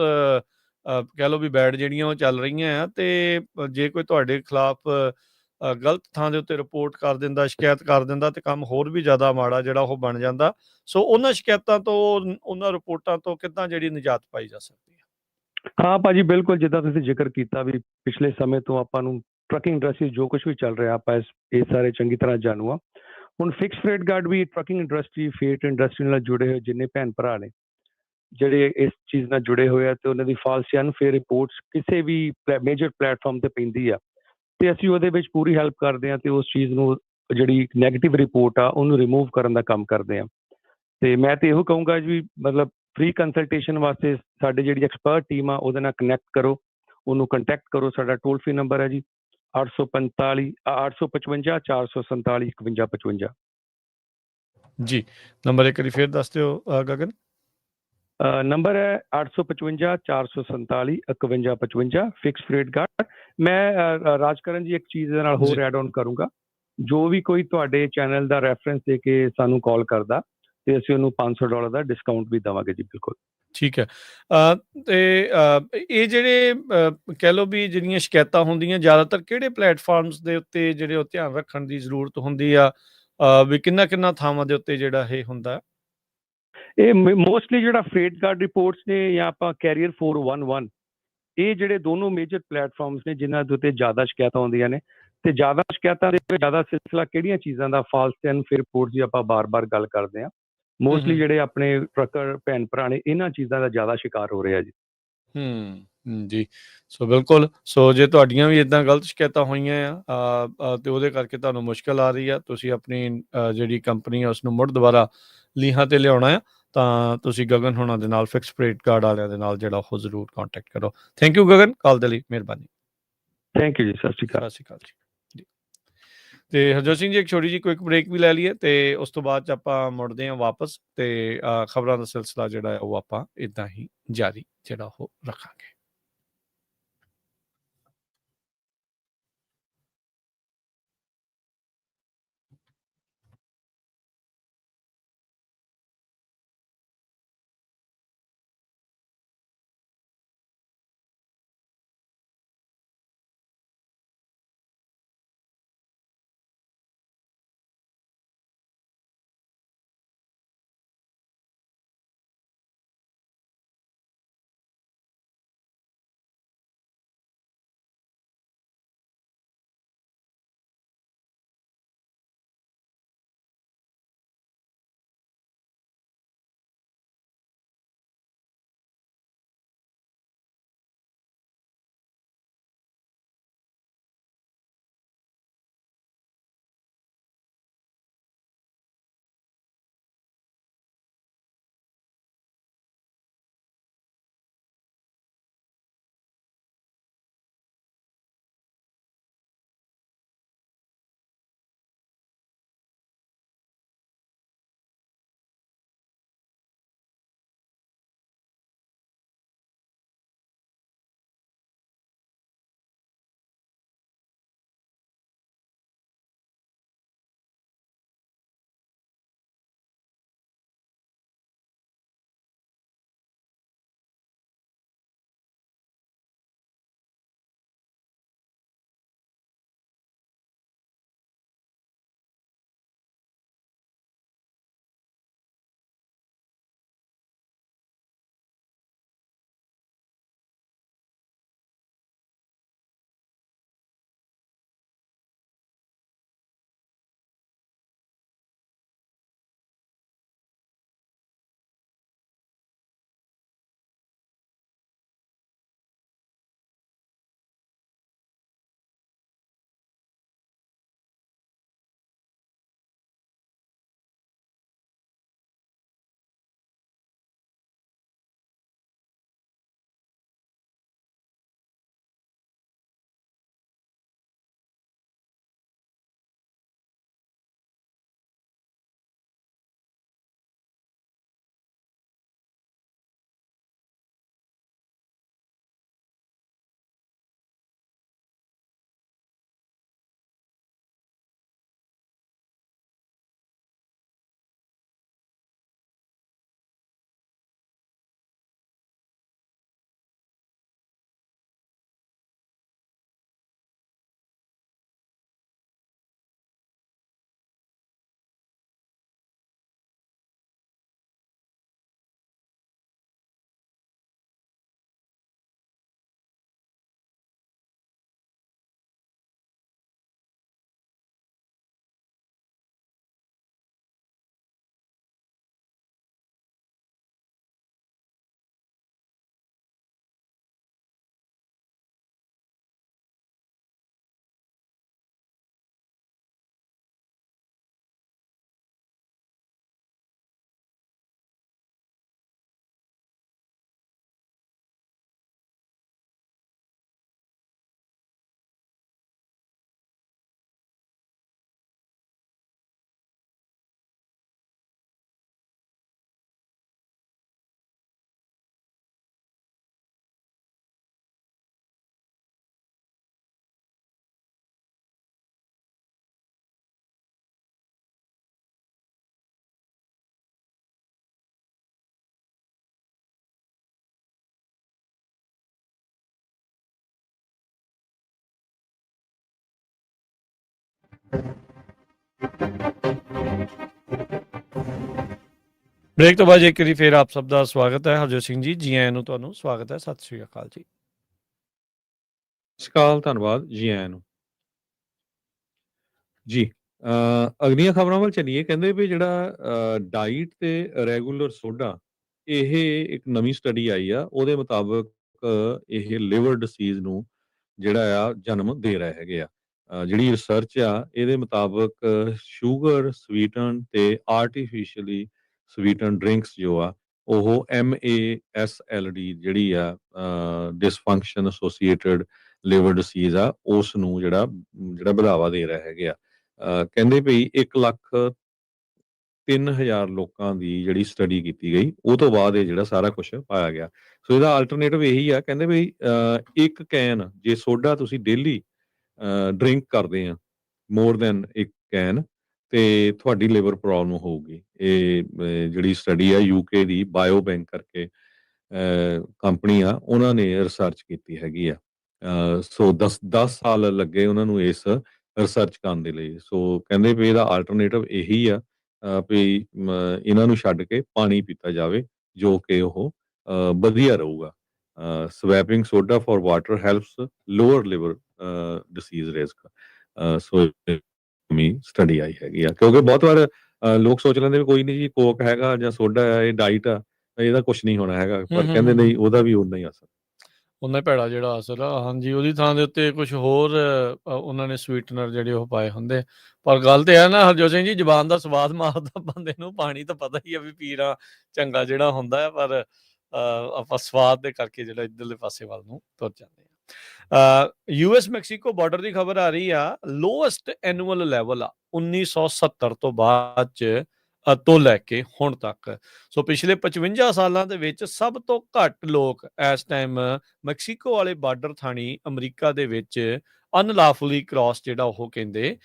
ਕਹਿ ਲਓ ਵੀ ਬੈਡ ਜਿਹੜੀਆਂ ਉਹ ਚੱਲ ਰਹੀਆਂ ਆ ਤੇ ਜੇ ਕੋਈ ਤੁਹਾਡੇ ਖਿਲਾਫ ਗਲਤ ਥਾਂ ਦੇ ਉੱਤੇ ਰਿਪੋਰਟ ਕਰ ਦਿੰਦਾ, ਸ਼ਿਕਾਇਤ ਕਰ ਦਿੰਦਾ ਤੇ ਕੰਮ ਹੋਰ ਵੀ ਜ਼ਿਆਦਾ ਮਾੜਾ ਜਿਹੜਾ ਉਹ ਬਣ ਜਾਂਦਾ। ਸੋ ਉਹਨਾਂ ਸ਼ਿਕਾਇਤਾਂ ਤੋਂ, ਉਹਨਾਂ ਰਿਪੋਰਟਾਂ ਤੋਂ ਕਿੱਦਾਂ ਜਿਹੜੀ ਨਿਜਾਤ ਪਾਈ ਜਾ ਸਕਦੀ ਹੈ? ਹਾਂ ਭਾਜੀ, ਬਿਲਕੁਲ ਜਿੱਦਾਂ ਤੁਸੀਂ ਜ਼ਿਕਰ ਕੀਤਾ ਵੀ ਪਿਛਲੇ ਸਮੇਂ ਤੋਂ ਆਪਾਂ ਨੂੰ ਟਰੱਕਿੰਗ ਇੰਡਸਟਰੀ ਜੋ ਕੁਝ ਵੀ ਚੱਲ ਰਿਹਾ ਆਪਾਂ ਇਸ ਸਾਰੇ ਚੰਗੀ ਤਰ੍ਹਾਂ ਜਾਣੂ ਆ। ਹੁਣ ਫਿਕਸ ਫਰੇਟ ਗਾਰਡ ਵੀ ਟਰੱਕਿੰਗ ਇੰਡਸਟਰੀ, ਫੇਟ ਇੰਡਸਟਰੀ ਨਾਲ ਜੁੜੇ ਹੋਏ ਜਿੰਨੇ ਭੈਣ ਭਰਾ ਨੇ ਜਿਹੜੇ ਇਸ ਚੀਜ਼ ਨਾਲ ਜੁੜੇ ਹੋਏ ਆ ਤੇ ਉਹਨਾਂ ਦੀ ਫਾਲਸ ਜਾਂ ਅਨਫੇਅਰ ਰਿਪੋਰਟਸ ਕਿਸੇ ਵੀ ਮੇਜਰ ਪਲੇਟਫਾਰਮ ਤੇ ਪੈਂਦੀ ਆ ਤੇ ਅਸੀਂ ਉਹਦੇ ਵਿੱਚ ਪੂਰੀ ਹੈਲਪ ਕਰਦੇ ਹਾਂ ਤੇ ਉਸ ਚੀਜ਼ ਨੂੰ ਜਿਹੜੀ ਨੈਗੇਟਿਵ ਰਿਪੋਰਟ ਆ ਉਹਨੂੰ ਰਿਮੂਵ ਕਰਨ ਦਾ ਕੰਮ ਕਰਦੇ ਹਾਂ। ਤੇ ਮੈਂ ਤੇ ਇਹੋ ਕਹੂੰਗਾ ਜੀ ਮਤਲਬ ਫ੍ਰੀ ਕੰਸਲਟੇਸ਼ਨ ਵਾਸਤੇ ਸਾਡੀ ਜਿਹੜੀ ਐਕਸਪਰਟ ਟੀਮ ਆ ਉਹਦੇ ਨਾਲ ਕਨੈਕਟ ਕਰੋ, ਉਹਨੂੰ ਕੰਟੈਕਟ ਕਰੋ। ਸਾਡਾ ਟੋਲ ਫ੍ਰੀ ਨੰਬਰ ਹੈ ਜੀ 845 855 447 5155। ਜੀ ਨੰਬਰ ਇੱਕ ਵਾਰੀ ਫਿਰ ਦੱਸ ਦਿਓ ਗਗਨ। ਨੰਬਰ ਹੈ 855 447 5155 ਫਿਕਸ ਰੇਟ ਕਾਰਡ। ਮੈਂ ਰਾਜਕਰਨ ਜੀ ਇੱਕ ਚੀਜ਼ ਦੇ ਨਾਲ ਹੋਰ ਜੀ। ਐਡ ਆਨ ਕਰੂੰਗਾ, ਜੋ ਵੀ ਕੋਈ ਤੁਹਾਡੇ ਚੈਨਲ ਦਾ ਰੈਫਰੈਂਸ ਦੇ ਕੇ ਸਾਨੂੰ ਕਾਲ ਕਰਦਾ ਤੇ ਅਸੀਂ ਉਹਨੂੰ $500 ਦਾ ਡਿਸਕਾਊਂਟ ਵੀ ਦੇਵਾਂਗੇ ਜੀ। ਬਿਲਕੁਲ ਠੀਕ ਹੈ। ਤੇ ਇਹ ਜਿਹੜੇ ਕਹਿ ਲਓ ਵੀ ਜਿਹੜੀਆਂ ਸ਼ਿਕਾਇਤਾਂ ਹੁੰਦੀਆਂ ਜ਼ਿਆਦਾਤਰ ਕਿਹੜੇ ਪਲੇਟਫਾਰਮਸ ਦੇ ਉੱਤੇ ਜਿਹੜੇ ਉਹ ਧਿਆਨ ਰੱਖਣ ਦੀ ਜ਼ਰੂਰਤ ਹੁੰਦੀ ਆ, ਵੀ ਕਿੰਨਾ ਕਿੰਨਾ ਥਾਵਾਂ ਦੇ ਉੱਤੇ ਜਿਹੜਾ ਇਹ ਹੁੰਦਾ? ਇਹ ਮੋਸਟਲੀ ਜਿਹੜਾ ਫਰੇਟ ਕਾਰਡ ਰਿਪੋਰਟਸ ਨੇ ਜਾਂ ਆਪਾਂ ਕੈਰੀਅਰ 411, ਇਹ ਜਿਹੜੇ ਦੋਨੋਂ ਮੇਜਰ ਪਲੇਟਫਾਰਮਸ ਨੇ ਜਿਨ੍ਹਾਂ ਦੇ ਉੱਤੇ ਜ਼ਿਆਦਾ ਸ਼ਿਕਾਇਤਾਂ ਆਉਂਦੀਆਂ ਨੇ। ਤੇ ਜ਼ਿਆਦਾ ਸ਼ਿਕਾਇਤਾਂ ਦੇ ਜ਼ਿਆਦਾ ਸਿਲਸਿਲਾ ਕਿਹੜੀਆਂ ਚੀਜ਼ਾਂ ਦਾ, ਫਾਲਸ ਤੇ ਅਨਫੇਅਰ ਰਿਪੋਰਟਸ ਦੀ ਆਪਾਂ ਬਾਰ-ਬਾਰ ਗੱਲ ਕਰਦੇ ਹਾਂ। ਮੋਸਟਲੀ ਜਿਹੜੇ ਆਪਣੇ ਟਰੱਕਰ ਭੈਣ ਭਰਾ ਨੇ ਇਹਨਾਂ ਚੀਜ਼ਾਂ ਦਾ ਜ਼ਿਆਦਾ ਸ਼ਿਕਾਰ ਹੋ ਰਿਹਾ ਜੀ। ਜੀ। ਸੋ ਬਿਲਕੁਲ, ਸੋ ਜੇ ਤੁਹਾਡੀਆਂ ਵੀ ਇੱਦਾਂ ਗਲਤ ਸ਼ਿਕਾਇਤਾਂ ਹੋਈਆਂ ਆ ਤੇ ਉਹਦੇ ਕਰਕੇ ਤੁਹਾਨੂੰ ਮੁਸ਼ਕਿਲ ਆ ਰਹੀ ਆ, ਤੁਸੀਂ ਆਪਣੀ ਜਿਹੜੀ ਕੰਪਨੀ ਆ ਉਸਨੂੰ ਮੁੜ ਦੁਬਾਰਾ ਲੀਹਾਂ ਤੇ ਲਿਆਉਣਾ ਆ, ਤਾਂ ਤੁਸੀਂ ਗਗਨ ਹੋਣਾ ਦੇ ਨਾਲ ਫਿਕਸ ਰੇਟ ਕਾਰਡ ਵਾਲਿਆਂ ਦੇ ਨਾਲ ਜਿਹੜਾ ਉਹ ਜ਼ਰੂਰ ਕੰਟੈਕਟ ਕਰੋ। ਥੈਂਕ ਯੂ ਗਗਨ, ਕਾਲ ਦੇ ਲਈ ਮਿਹਰਬਾਨੀ। ਥੈਂਕ ਯੂ ਜੀ, ਸਤਿ ਸ਼੍ਰੀ ਅਕਾਲ। ਸਤਿ ਸ਼੍ਰੀ ਅਕਾਲ ਜੀ। ਤੇ ਹਰਜੋਤ ਸਿੰਘ ਜੀ ਇੱਕ ਛੋਟੀ ਜਿਹੀ ਕੁਇਕ ਬ੍ਰੇਕ ਵੀ ਲੈ ਲਈਏ ਤੇ ਉਸ ਤੋਂ ਬਾਅਦ 'ਚ ਆਪਾਂ ਮੁੜਦੇ ਹਾਂ ਵਾਪਸ ਤੇ ਖਬਰਾਂ ਦਾ ਸਿਲਸਿਲਾ ਜਿਹੜਾ ਹੈ ਉਹ ਆਪਾਂ ਇੱਦਾਂ ਹੀ ਜਾਰੀ ਜਿਹੜਾ ਉਹ ਰੱਖਾਂਗੇ। ਬ੍ਰੇਕ ਤੋਂ ਬਾਅਦ ਇੱਕ ਵਾਰੀ ਫਿਰ ਆਪ ਸਭ ਦਾ ਸਵਾਗਤ ਹੈ। ਹਰਜੋਤ ਸਿੰਘ ਜੀ, ਜੀ ਆਇਆਂ ਨੂੰ ਤੁਹਾਨੂੰ ਸਵਾਗਤ ਹੈ। ਸਤਿ ਸ਼੍ਰੀ ਅਕਾਲ ਜੀ। ਸਤਿ ਸ਼੍ਰੀ ਅਕਾਲ, ਧੰਨਵਾਦ, ਜੀ ਆਇਆਂ ਨੂੰ ਜੀ। ਅਗਲੀਆਂ ਖਬਰਾਂ ਵੱਲ ਚੱਲੀਏ। ਕਹਿੰਦੇ ਵੀ ਜਿਹੜਾ ਡਾਈਟ ਤੇ ਰੈਗੂਲਰ ਸੋਡਾ, ਇਹ ਇੱਕ ਨਵੀਂ ਸਟੱਡੀ ਆਈ ਆ, ਉਹਦੇ ਮੁਤਾਬਕ ਇਹ ਲਿਵਰ ਡਿਸੀਜ਼ ਨੂੰ ਜਿਹੜਾ ਆ ਜਨਮ ਦੇ ਰਹੇ ਹੈਗੇ ਆ। ਜਿਹੜੀ ਰਿਸਰਚ ਆ ਇਹਦੇ ਮੁਤਾਬਕ ਸ਼ੂਗਰ ਸਵੀਟਨ ਤੇ ਆਰਟੀਫਿਸ਼ਲੀ ਸਵੀਟਨ ਡਰਿੰਕਸ ਜੋ ਆ ਉਹ MASLD ਜਿਹੜੀ ਆ ਡਿਸਫੰਕਸ਼ਨ ਐਸੋਸੀਏਟਡ ਲਿਵਰ ਡਿਸੀਜ਼ ਆ, ਉਸ ਨੂੰ ਜਿਹੜਾ ਵਧਾਵਾ ਦੇ ਰਹੇ ਹੈਗੇ ਆ। ਕਹਿੰਦੇ ਵੀ 1,03,000 ਲੋਕਾਂ ਦੀ ਜਿਹੜੀ ਸਟੱਡੀ ਕੀਤੀ ਗਈ, ਉਹ ਤੋਂ ਬਾਅਦ ਇਹ ਜਿਹੜਾ ਸਾਰਾ ਕੁਝ ਪਾਇਆ ਗਿਆ। ਸੋ ਇਹਦਾ ਆਲਟਰਨੇਟਿਵ ਇਹੀ ਆ। ਕਹਿੰਦੇ ਵੀ ਇੱਕ ਕੈਨ ਜੇ ਸੋਡਾ ਤੁਸੀਂ ਡੇਲੀ ਡਰਿੰਕ ਕਰਦੇ ਆ, ਮੋਰ ਦੈਨ ਇੱਕ ਕੈਨ, ਤੇ ਤੁਹਾਡੀ ਲਿਵਰ ਪ੍ਰੋਬਲਮ ਹੋਊਗੀ। ਇਹ ਜਿਹੜੀ ਸਟੱਡੀ ਆ UK ਦੀ ਬਾਇਓ ਬੈਂਕ ਕਰਕੇ ਕੰਪਨੀ ਆ, ਉਹਨਾਂ ਨੇ ਰਿਸਰਚ ਕੀਤੀ ਹੈਗੀ ਆ। ਸੋ 10 ਸਾਲ ਲੱਗੇ ਉਹਨਾਂ ਨੂੰ ਇਸ ਰਿਸਰਚ ਕਰਨ ਦੇ ਲਈ। ਸੋ ਕਹਿੰਦੇ ਵੀ ਇਹਦਾ ਆਲਟਰਨੇਟਿਵ ਇਹੀ ਆ ਵੀ ਇਹਨਾਂ ਨੂੰ ਛੱਡ ਕੇ ਪਾਣੀ ਪੀਤਾ ਜਾਵੇ, ਜੋ ਕਿ ਉਹ ਵਧੀਆ ਰਹੂਗਾ। Swapping soda for water helps lower liver disease risk. So study ਆਈ ਹੈਗੀ ਆ, ਕਿਉਂਕਿ ਬਹੁਤ ਵਾਰ ਲੋਕ ਸੋਚ ਲੈਂਦੇ ਵੀ ਕੋਈ ਨਹੀਂ ਜੀ, ਕੋਕ ਹੈਗਾ ਜਾਂ ਸੋਡਾ ਹੈ, ਇਹ ਡਾਈਟ ਆ, ਇਹਦਾ ਕੁਝ ਨਹੀਂ ਹੋਣਾ ਹੈਗਾ, ਪਰ ਕਹਿੰਦੇ ਨਹੀਂ, ਉਹਦਾ ਵੀ ਉਨਾ ਹੀ ਅਸਰ, ਉਹਨਾਂ ਹੀ ਭੈੜਾ ਜਿਹੜਾ ਅਸਰ ਆ। ਹਾਂਜੀ, ਉਹਦੀ ਥਾਂ ਦੇ ਉੱਤੇ ਕੁਝ ਹੋਰ ਉਹਨਾਂ ਨੇ ਸਵੀਟਨਰ ਜਿਹੜੇ ਉਹ ਪਾਏ ਹੁੰਦੇ। ਪਰ ਗੱਲ ਤੇ ਹੈ ਨਾ ਹਰਜੋਤ ਸਿੰਘ ਜੀ, ਜ਼ੁਬਾਨ ਦਾ ਸਵਾਦ ਮਾਰਦਾ ਬੰਦੇ ਨੂੰ। ਪਾਣੀ ਤਾਂ ਪਤਾ ਹੀ ਆ ਵੀ ਪੀਣਾ ਚੰਗਾ ਜਿਹੜਾ ਹੁੰਦਾ ਹੈ, ਪਰ ਆਪਾਂ ਸਵਾਦ ਦੇ ਕਰਕੇ ਜਿਹੜਾ ਇੱਧਰਲੇ ਪਾਸੇ ਵੱਲ ਨੂੰ ਤੁਰ ਜਾਂਦੇ ਆ। US ਮੈਕਸੀਕੋ ਬਾਰਡਰ ਦੀ ਖਬਰ ਆ ਰਹੀ ਆ। ਲੋਐਸਟ ਐਨੂਅਲ ਲੈਵਲ ਆ 1970 ਤੋਂ ਬਾਅਦ ਚ ਤੋਂ ਲੈ ਕੇ ਹੁਣ ਤੱਕ। ਸੋ ਪਿਛਲੇ 55 ਸਾਲਾਂ ਦੇ ਵਿੱਚ ਸਭ ਤੋਂ ਘੱਟ ਲੋਕ ਇਸ ਟਾਈਮ ਮੈਕਸੀਕੋ ਵਾਲੇ ਬਾਰਡਰ ਥਾਣੀ ਅਮਰੀਕਾ ਦੇ ਵਿੱਚ ਅਨਲਾਫੁਲੀ ਕ੍ਰਾਸ ਜਿਹੜਾ ਉਹ ਕਹਿੰਦੇ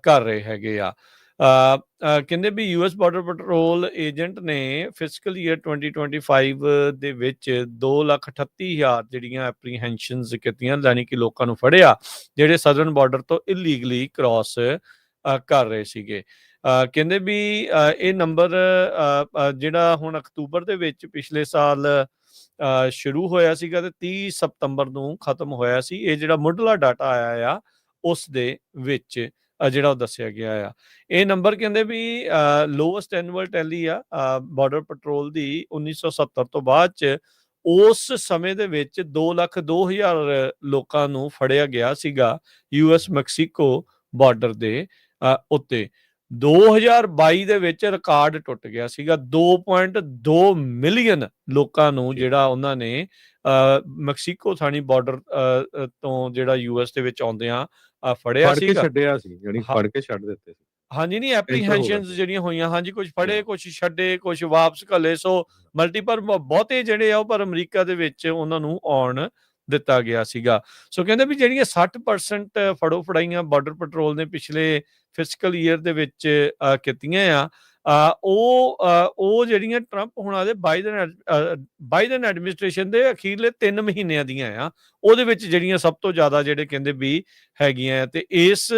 ਕਰ ਰਹੇ ਹੈਗੇ ਆ। ਕਹਿੰਦੇ ਵੀ US ਬਾਰਡਰ ਪੈਟਰੋਲ ਏਜੰਟ ਨੇ ਫਿਸਕਲ ਈਅਰ 2025 ਦੇ ਵਿੱਚ 2,38,000 ਜਿਹੜੀਆਂ ਐਪਰੀਹੈਂਸ਼ਨਸ ਕੀਤੀਆਂ, ਯਾਨੀ ਕਿ ਲੋਕਾਂ ਨੂੰ ਫੜਿਆ ਜਿਹੜੇ ਸਦਰਨ ਬਾਰਡਰ ਤੋਂ ਇਲੀਗਲੀ ਕ੍ਰਾਸ ਕਰ ਰਹੇ ਸੀਗੇ। ਕਹਿੰਦੇ ਵੀ ਇਹ ਨੰਬਰ ਜਿਹੜਾ ਹੁਣ ਅਕਤੂਬਰ ਦੇ ਵਿੱਚ ਪਿਛਲੇ ਸਾਲ ਸ਼ੁਰੂ ਹੋਇਆ ਸੀਗਾ ਤੇ 30 ਸਤੰਬਰ ਨੂੰ ਖਤਮ ਹੋਇਆ ਸੀ। ਇਹ ਜਿਹੜਾ ਮੁੱਢਲਾ ਡਾਟਾ ਆਇਆ ਆ ਉਸ ਦੇ ਵਿੱਚ ਜਿਹੜਾ ਉਹ ਦੱਸਿਆ ਗਿਆ ਆ। ਇਹ ਨੰਬਰ ਕਹਿੰਦੇ ਵੀ ਲੋਐਸਟ ਐਨੂਅਲ ਟੈਲੀ ਆ ਬਾਰਡਰ ਪੈਟਰੋਲ ਦੀ 1970 ਤੋਂ ਬਾਅਦ ਚ। ਉਸ ਸਮੇਂ ਦੇ ਵਿੱਚ 2,02,000 ਲੋਕਾਂ ਨੂੰ ਫੜਿਆ ਗਿਆ ਸੀਗਾ US ਮੈਕਸੀਕੋ ਬਾਰਡਰ ਦੇ ਉੱਤੇ। 2022 ਦੇ ਵਿੱਚ ਰਿਕਾਰਡ ਟੁੱਟ ਗਿਆ ਸੀਗਾ। 2.2 ਮਿਲੀਅਨ ਲੋਕਾਂ ਨੂੰ ਜਿਹੜਾ ਉਹਨਾਂ ਨੇ ਮੈਕਸੀਕੋ ਥਾਣੀ ਬਾਰਡਰ ਤੋਂ ਜਿਹੜਾ US ਦੇ ਵਿੱਚ ਆਉਂਦਿਆਂ ਫੜਿਆ ਸੀਗਾ, ਛੱਡਿਆ ਸੀ, ਯਾਨੀ ਫੜ ਕੇ ਛੱਡ ਦਿੱਤੇ ਸੀ। ਹਾਂਜੀ, ਨਹੀਂ ਐਪਰੀਹੈਂਸ਼ਨਸ ਜਿਹੜੀਆਂ ਹੋਈਆਂ, ਹਾਂਜੀ, ਕੁਝ ਫੜੇ, ਕੁਝ ਛੱਡੇ, ਕੁਝ ਵਾਪਸ ਘੱਲੇ। ਸੋ ਮਲਟੀਪਲ ਬਹੁਤੇ ਜਿਹੜੇ ਆ ਉਹ ਪਰ ਅਮਰੀਕਾ ਦੇ ਵਿੱਚ ਉਹਨਾਂ ਨੂੰ ਆਉਣ ਦਿੱਤਾ ਗਿਆ ਸੀਗਾ। ਸੋ ਕਹਿੰਦੇ ਵੀ ਜਿਹੜੀਆਂ 60% ਫੜੋ ਫੜਾਈਆਂ ਬਾਰਡਰ ਪੈਟਰੋਲ ਨੇ ਪਿਛਲੇ ਫਿਸਕਲ ਈਅਰ ਦੇ ਵਿੱਚ ਕੀਤੀਆਂ ਆ, ਉਹ ਜਿਹੜੀਆਂ ਟਰੰਪ ਹੁਣਾਂ ਦੇ ਬਾਈਡਨ ਐਡਮਿਨਿਸਟ੍ਰੇਸ਼ਨ ਦੇ ਅਖੀਰਲੇ 3 ਮਹੀਨਿਆਂ ਦੀਆਂ ਆ, ਉਹਦੇ ਵਿੱਚ ਜਿਹੜੀਆਂ ਸਭ ਤੋਂ ਜ਼ਿਆਦਾ ਜਿਹੜੇ ਕਹਿੰਦੇ ਵੀ ਹੈਗੀਆਂ। ਤੇ ਇਸ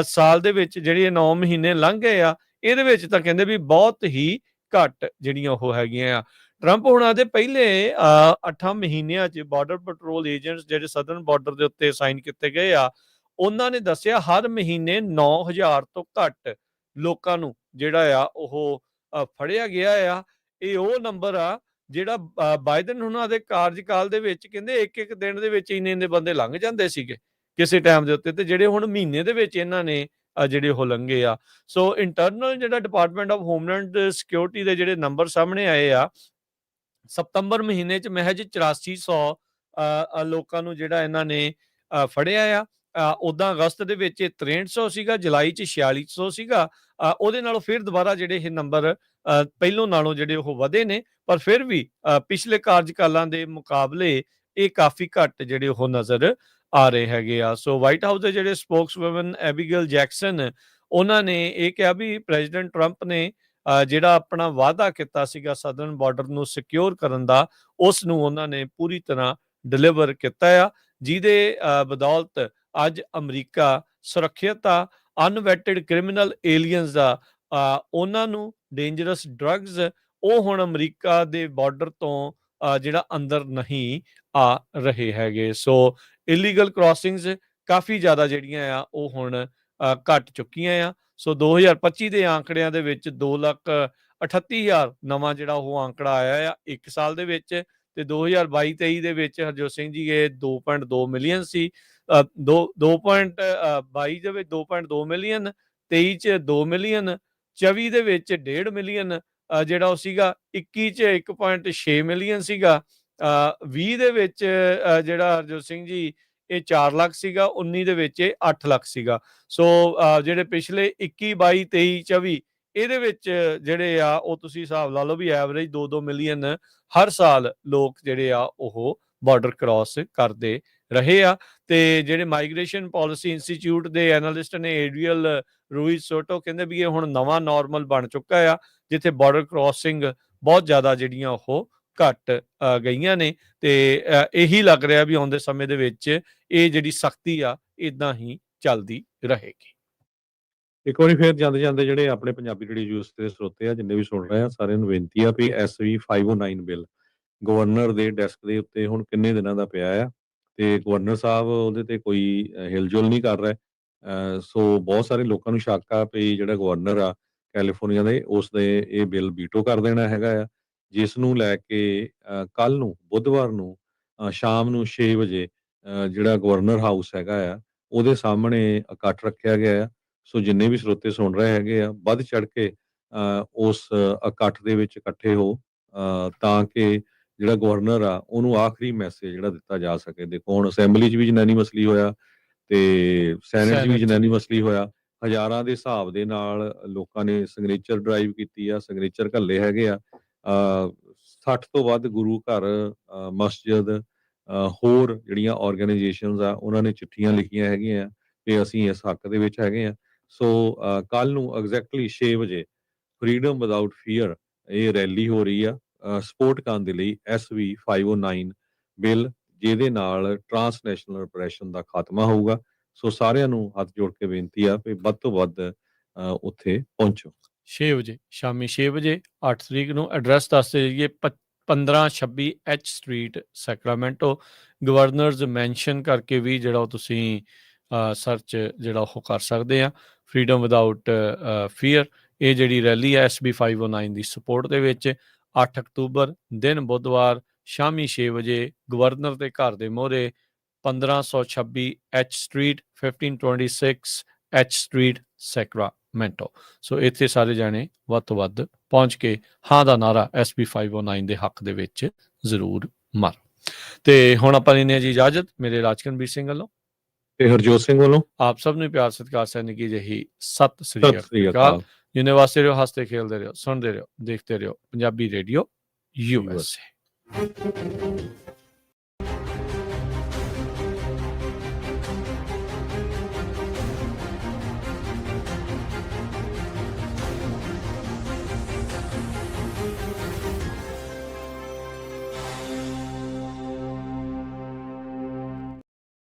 ਸਾਲ ਦੇ ਵਿੱਚ ਜਿਹੜੇ 9 ਮਹੀਨੇ ਲੰਘ ਗਏ ਆ, ਇਹਦੇ ਵਿੱਚ ਤਾਂ ਕਹਿੰਦੇ ਵੀ ਬਹੁਤ ਹੀ ਘੱਟ ਜਿਹੜੀਆਂ ਉਹ ਹੈਗੀਆਂ ਆ। ਟਰੰਪ ਹੁਣਾਂ ਦੇ ਪਹਿਲੇ 8 ਮਹੀਨਿਆਂ 'ਚ ਬਾਰਡਰ ਪੈਟਰੋਲ ਏਜੰਟਸ ਜਿਹੜੇ ਸਦਰਨ ਬਾਰਡਰ ਦੇ ਉੱਤੇ ਸਾਈਨ ਕੀਤੇ ਗਏ ਆ, ਉਹਨਾਂ ਨੇ ਦੱਸਿਆ ਹਰ ਮਹੀਨੇ 9,000 ਤੋਂ ਘੱਟ ਲੋਕਾਂ ਨੂੰ ਜਿਹੜਾ ਆ ਉਹ ਫੜਿਆ ਗਿਆ ਆ। ਇਹ ਉਹ ਨੰਬਰ ਆ ਜਿਹੜਾ ਬਾਈਡਨ ਉਹਨਾਂ ਦੇ ਕਾਰਜਕਾਲ ਦੇ ਵਿੱਚ ਕਹਿੰਦੇ ਇੱਕ ਦਿਨ ਦੇ ਵਿੱਚ ਇੰਨੇ ਬੰਦੇ ਲੰਘ ਜਾਂਦੇ ਸੀਗੇ ਕਿਸੇ ਟਾਈਮ ਦੇ ਉੱਤੇ, ਤੇ ਜਿਹੜੇ ਹੁਣ ਮਹੀਨੇ ਦੇ ਵਿੱਚ ਇਹਨਾਂ ਨੇ ਜਿਹੜੇ ਉਹ ਲੰਘੇ ਆ। ਸੋ ਇੰਟਰਨਲ ਜਿਹੜਾ ਡਿਪਾਰਟਮੈਂਟ ਆਫ ਹੋਮਲੈਂਡ ਸਿਕਿਉਰਿਟੀ ਦੇ ਜਿਹੜੇ ਨੰਬਰ ਸਾਹਮਣੇ ਆਏ ਆ, ਸਤੰਬਰ ਮਹੀਨੇ 'ਚ ਮਹਿਜ 8400 ਲੋਕਾਂ ਨੂੰ ਜਿਹੜਾ ਇਹਨਾਂ ਨੇ ਫੜਿਆ ਆ। ਉਦਾਂ ਅਗਸਤ ਦੇ ਵਿੱਚ 6300 ਸੀਗਾ, ਜੁਲਾਈ 'ਚ 4600 ਸੀਗਾ। ਉਹਦੇ ਨਾਲੋਂ ਫਿਰ ਦੁਬਾਰਾ ਜਿਹੜੇ ਇਹ ਨੰਬਰ ਪਹਿਲੋਂ ਨਾਲੋਂ ਜਿਹੜੇ ਉਹ ਵਧੇ ਨੇ, ਪਰ ਫਿਰ ਵੀ ਪਿਛਲੇ ਕਾਰਜਕਾਲਾਂ ਦੇ ਮੁਕਾਬਲੇ ਇਹ ਕਾਫੀ ਘੱਟ ਜਿਹੜੇ ਉਹ ਨਜ਼ਰ ਆ ਰਹੇ ਹੈਗੇ ਆ। ਸੋ ਵਾਈਟ ਹਾਊਸ ਦੇ ਜਿਹੜੇ ਸਪੋਕਸਵੂਮਨ ਐਬੀਗੇਲ ਜੈਕਸਨ, ਉਹਨਾਂ ਨੇ ਇਹ ਕਿਹਾ ਵੀ ਪ੍ਰੈਜ਼ੀਡੈਂਟ ਟਰੰਪ ਨੇ ਜਿਹੜਾ ਆਪਣਾ ਵਾਅਦਾ ਕੀਤਾ ਸੀਗਾ ਸਦਰਨ ਬਾਰਡਰ ਨੂੰ ਸਿਕਿਉਰ ਕਰਨ ਦਾ, ਉਸ ਨੂੰ ਉਹਨਾਂ ਨੇ ਪੂਰੀ ਤਰ੍ਹਾਂ ਡਿਲੀਵਰ ਕੀਤਾ ਆ, ਜਿਹਦੇ ਬਦੌਲਤ ਅੱਜ ਅਮਰੀਕਾ ਸੁਰੱਖਿਅਤ ਆ। ਅਨਵੈਟਡ ਕ੍ਰਿਮੀਨਲ ਏਲੀਅਨਸ ਦਾ ਉਹਨਾਂ ਨੂੰ ਡੇਂਜਰਸ ਡਰੱਗਸ ਉਹ ਹੁਣ ਅਮਰੀਕਾ ਦੇ ਬਾਰਡਰ ਤੋਂ ਜਿਹੜਾ ਅੰਦਰ ਨਹੀਂ ਆ ਰਹੇ ਹੈਗੇ। ਸੋ ਇਲੀਗਲ ਕ੍ਰਾਸਿੰਗਸ ਕਾਫੀ ਜ਼ਿਆਦਾ ਜਿਹੜੀਆਂ ਆ ਉਹ ਹੁਣ ਘਟ ਚੁੱਕੀਆਂ ਆ। ਸੋ 2025 ਦੇ ਆંકੜਿਆਂ ਦੇ ਵਿੱਚ 2,38,000 ਨਵਾਂ ਜਿਹੜਾ ਉਹ ਆંકੜਾ ਆਇਆ ਆ 1 ਸਾਲ ਦੇ ਵਿੱਚ, ਤੇ 2022-23 ਦੇ ਵਿੱਚ ਹਰਜੋਤ ਸਿੰਘ ਜੀ ਇਹ 2.2 ਮਿਲੀਅਨ ਸੀ। 2.22 ਦੇ ਵਿੱਚ 2.2 ਮਿਲੀਅਨ, 23 ਚ 2 ਮਿਲੀਅਨ, 24 ਦੇ ਵਿੱਚ 1.5 ਮਿਲੀਅਨ ਜਿਹੜਾ ਉਹ ਸੀਗਾ, 21 ਚ 1.6 ਮਿਲੀਅਨ ਸੀਗਾ, 20 ਦੇ ਵਿੱਚ ਜਿਹੜਾ ਹਰਜੋਤ ਸਿੰਘ ਜੀ ਇਹ 4 ਲੱਖ ਸੀਗਾ, 19 ਦੇ ਵਿੱਚ ਇਹ 8 ਲੱਖ ਸੀਗਾ। ਸੋ ਜਿਹੜੇ ਪਿਛਲੇ 21, 22, 23, 24 ਇਹਦੇ ਵਿੱਚ ਜਿਹੜੇ ਆ ਉਹ ਤੁਸੀਂ ਹਿਸਾਬ ਲਾ ਲਓ ਵੀ ਐਵਰੇਜ 2-2 ਮਿਲੀਅਨ ਹਰ ਸਾਲ ਲੋਕ ਜਿਹੜੇ ਆ ਉਹ ਬਾਰਡਰ ਕ੍ਰਾਸ ਕਰਦੇ ਰਹੇ ਆ। ਤੇ ਜਿਹੜੇ ਮਾਈਗ੍ਰੇਸ਼ਨ ਪਾਲਿਸੀ ਇੰਸਟੀਚਿਊਟ ਦੇ ਐਨਾਲਿਸਟ ਨੇ ਏਡਰੀਅਲ ਰੂਇਜ਼ ਸੋਟੋ ਕਹਿੰਦੇ ਵੀ ਇਹ ਹੁਣ ਨਵਾਂ ਨਾਰਮਲ ਬਣ ਚੁੱਕਾ ਆ, ਜਿੱਥੇ ਬਾਰਡਰ ਕ੍ਰਾਸਿੰਗ ਬਹੁਤ ਜ਼ਿਆਦਾ ਜਿਹੜੀਆਂ ਉਹ ਘਟ ਗਈਆਂ ਨੇ। ਤੇ ਇਹੀ ਲੱਗ ਰਿਹਾ ਵੀ ਆਉਂਦੇ ਸਮੇਂ ਦੇ ਵਿੱਚ ਇਹ ਜਿਹੜੀ ਸਖਤੀ ਆ ਇਦਾਂ ਹੀ ਚੱਲਦੀ ਰਹੇਗੀ। ਇੱਕ ਵਾਰੀ ਫਿਰ ਜਾਂਦੇ ਜਾਂਦੇ ਜਿਹੜੇ ਆਪਣੇ ਪੰਜਾਬੀ ਰੇਡੀਓ ਨਿਊਜ਼ ਦੇ ਸਰੋਤੇ ਆ ਜਿੰਨੇ ਵੀ ਸੁਣ ਰਹੇ ਆ ਸਾਰਿਆਂ ਨੂੰ ਬੇਨਤੀ ਆ ਵੀ SV 509 ਬਿੱਲ ਗਵਰਨਰ ਦੇ ਡੈਸਕ ਦੇ ਉੱਤੇ ਹੁਣ ਕਿੰਨੇ ਦਿਨਾਂ ਦਾ ਪਿਆ ਆ, ਤੇ ਗਵਰਨਰ ਸਾਹਿਬ ਉਹਦੇ ਤੇ ਕੋਈ ਹਿਲਜੁਲ ਨਹੀਂ ਕਰ ਰਹੇ। ਸੋ ਬਹੁਤ ਸਾਰੇ ਲੋਕਾਂ ਨੂੰ ਸ਼ੱਕ ਆ ਵੀ ਜਿਹੜਾ ਗਵਰਨਰ ਆ ਕੈਲੀਫੋਰਨੀਆ ਦੇ ਉਸ ਦੇ ਇਹ ਬਿੱਲ ਵੀਟੋ ਕਰ ਦੇਣਾ ਹੈਗਾ ਆ, ਜਿਸ ਨੂੰ ਲੈ ਕੇ ਕੱਲ ਨੂੰ ਬੁੱਧਵਾਰ ਨੂੰ ਸ਼ਾਮ ਨੂੰ 6 ਵਜੇ ਜਿਹੜਾ ਗਵਰਨਰ ਹਾਊਸ ਹੈਗਾ ਆ ਉਹਦੇ ਸਾਹਮਣੇ ਇਕੱਠ ਰੱਖਿਆ ਗਿਆ ਆ। ਸੋ ਜਿੰਨੇ ਵੀ ਸਰੋਤੇ ਸੁਣ ਰਹੇ ਹੈਗੇ ਆ ਵੱਧ ਚੜ ਕੇ ਉਸ ਇਕੱਠ ਦੇ ਵਿੱਚ ਇਕੱਠੇ ਹੋ ਤਾਂ ਕਿ ਜਿਹੜਾ ਗਵਰਨਰ ਆ ਉਹਨੂੰ ਆਖਰੀ ਮੈਸੇਜ ਜਿਹੜਾ ਦਿੱਤਾ ਜਾ ਸਕੇ। ਦੇਖੋ ਹੁਣ ਅਸੈਂਬਲੀ 'ਚ ਵੀ ਯੂਨੈਨੀਮਸਲੀ ਹੋਇਆ ਤੇ ਸੈਨੇਟ 'ਚ ਵੀ ਯੂਨੈਨੀਮਸਲੀ ਹੋਇਆ, ਹਜ਼ਾਰਾਂ ਦੇ ਹਿਸਾਬ ਦੇ ਨਾਲ ਲੋਕਾਂ ਨੇ ਸਿਗਨੇਚਰ ਡਰਾਈਵ ਕੀਤੀ ਆ, ਸਿਗਨੇਚਰ ਘੱਲੇ ਹੈਗੇ ਆ। 60 ਤੋਂ ਵੱਧ ਗੁਰੂ ਘਰ, ਮਸਜਿਦ, ਹੋਰ ਜਿਹੜੀਆਂ ਆਰਗੇਨਾਈਜੇਸ਼ਨਸ ਆ ਉਹਨਾਂ ਨੇ ਚਿੱਠੀਆਂ ਲਿਖੀਆਂ ਹੈਗੀਆਂ ਕਿ ਅਸੀਂ ਇਸ ਹੱਕ ਦੇ ਵਿੱਚ ਹੈਗੇ ਆ। ਸੋ ਕੱਲ ਨੂੰ ਐਗਜ਼ੈਕਟਲੀ 6 ਵਜੇ ਫਰੀडम ਵਿਦਆਊਟ ਫੀਅਰ ਇਹ ਰੈਲੀ ਹੋ ਰਹੀ ਆ ਸਪੋਰਟ ਕਰਨ ਦੇ ਲਈ SV 509 ਬਿੱਲ, ਜਿਹਦੇ ਨਾਲ ਟਰਾਂਸਨੈਸ਼ਨਲ ਰਿਪਰੈਸ਼ਨ ਦਾ ਖਾਤਮਾ ਹੋਊਗਾ। ਸੋ ਸਾਰਿਆਂ ਨੂੰ ਹੱਥ ਜੋੜ ਕੇ ਬੇਨਤੀ ਆ ਕਿ ਵੱਧ ਤੋਂ ਵੱਧ ਉੱਥੇ ਪਹੁੰਚੋ। 6 ਵਜੇ ਸ਼ਾਮੀ 6 ਵਜੇ 8 ਤਰੀਕ ਨੂੰ ਐਡਰੈਸ ਦੱਸਦੇ ਜਾਈਏ 1526 H street Sacramento. Governors mention ਕਰਕੇ ਵੀ ਜਿਹੜਾ ਉਹ ਤੁਸੀਂ ਸਰਚ ਜਿਹੜਾ ਉਹ ਕਰ ਸਕਦੇ ਆ। ਫਰੀडम ਵਿਦਆਊਟ ਫੀਅਰ ਇਹ ਜਿਹੜੀ ਰੈਲੀ ਹੈ SB 509 ਦੀ ਸਪੋਰਟ ਦੇ ਵਿੱਚ 8 ਅਕਤੂਬਰ ਦਿਨ ਬੁੱਧਵਾਰ ਸ਼ਾਮੀ 6 ਵਜੇ ਗਵਰਨਰ ਦੇ ਘਰ ਦੇ ਮੂਹਰੇ 1526 H street 1526 H street Sacramento. ਸੋ ਇੱਥੇ ਸਾਰੇ ਜਾਣੇ ਵੱਧ ਤੋਂ ਵੱਧ ਪਹੁੰਚ ਕੇ ਹਾਂ ਦਾ ਨਾਰਾ SB 509 ਦੇ ਹੱਕ ਦੇ ਵਿੱਚ ਜ਼ਰੂਰ ਮਾਰੋ। ਤੇ ਹੁਣ ਆਪਾਂ ਲੈਂਦੇ ਹਾਂ ਜੀ ਇਜਾਜ਼ਤ ਮੇਰੇ ਰਾਜਕਨਵੀਰ ਸਿੰਘ ਵੱਲੋਂ ਤੇ ਹਰਜੋਤ ਸਿੰਘ ਵੱਲੋਂ ਆਪ ਸਭ ਨੂੰ ਪਿਆਰ ਸਤਿਕਾਰ ਸੈਨਿਕੀ ਜਿਹੀ ਸਤਿ ਸ੍ਰੀ ਅਕਾਲ। ਜਿੰਨੇ ਵਾਸਤੇ ਰਹੋ, ਹੱਸਦੇ ਖੇਲਦੇ ਰਹੋ, ਸੁਣਦੇ ਰਹੋ, ਦੇਖਦੇ ਰਹੋ ਪੰਜਾਬੀ ਰੇਡੀਓ USA।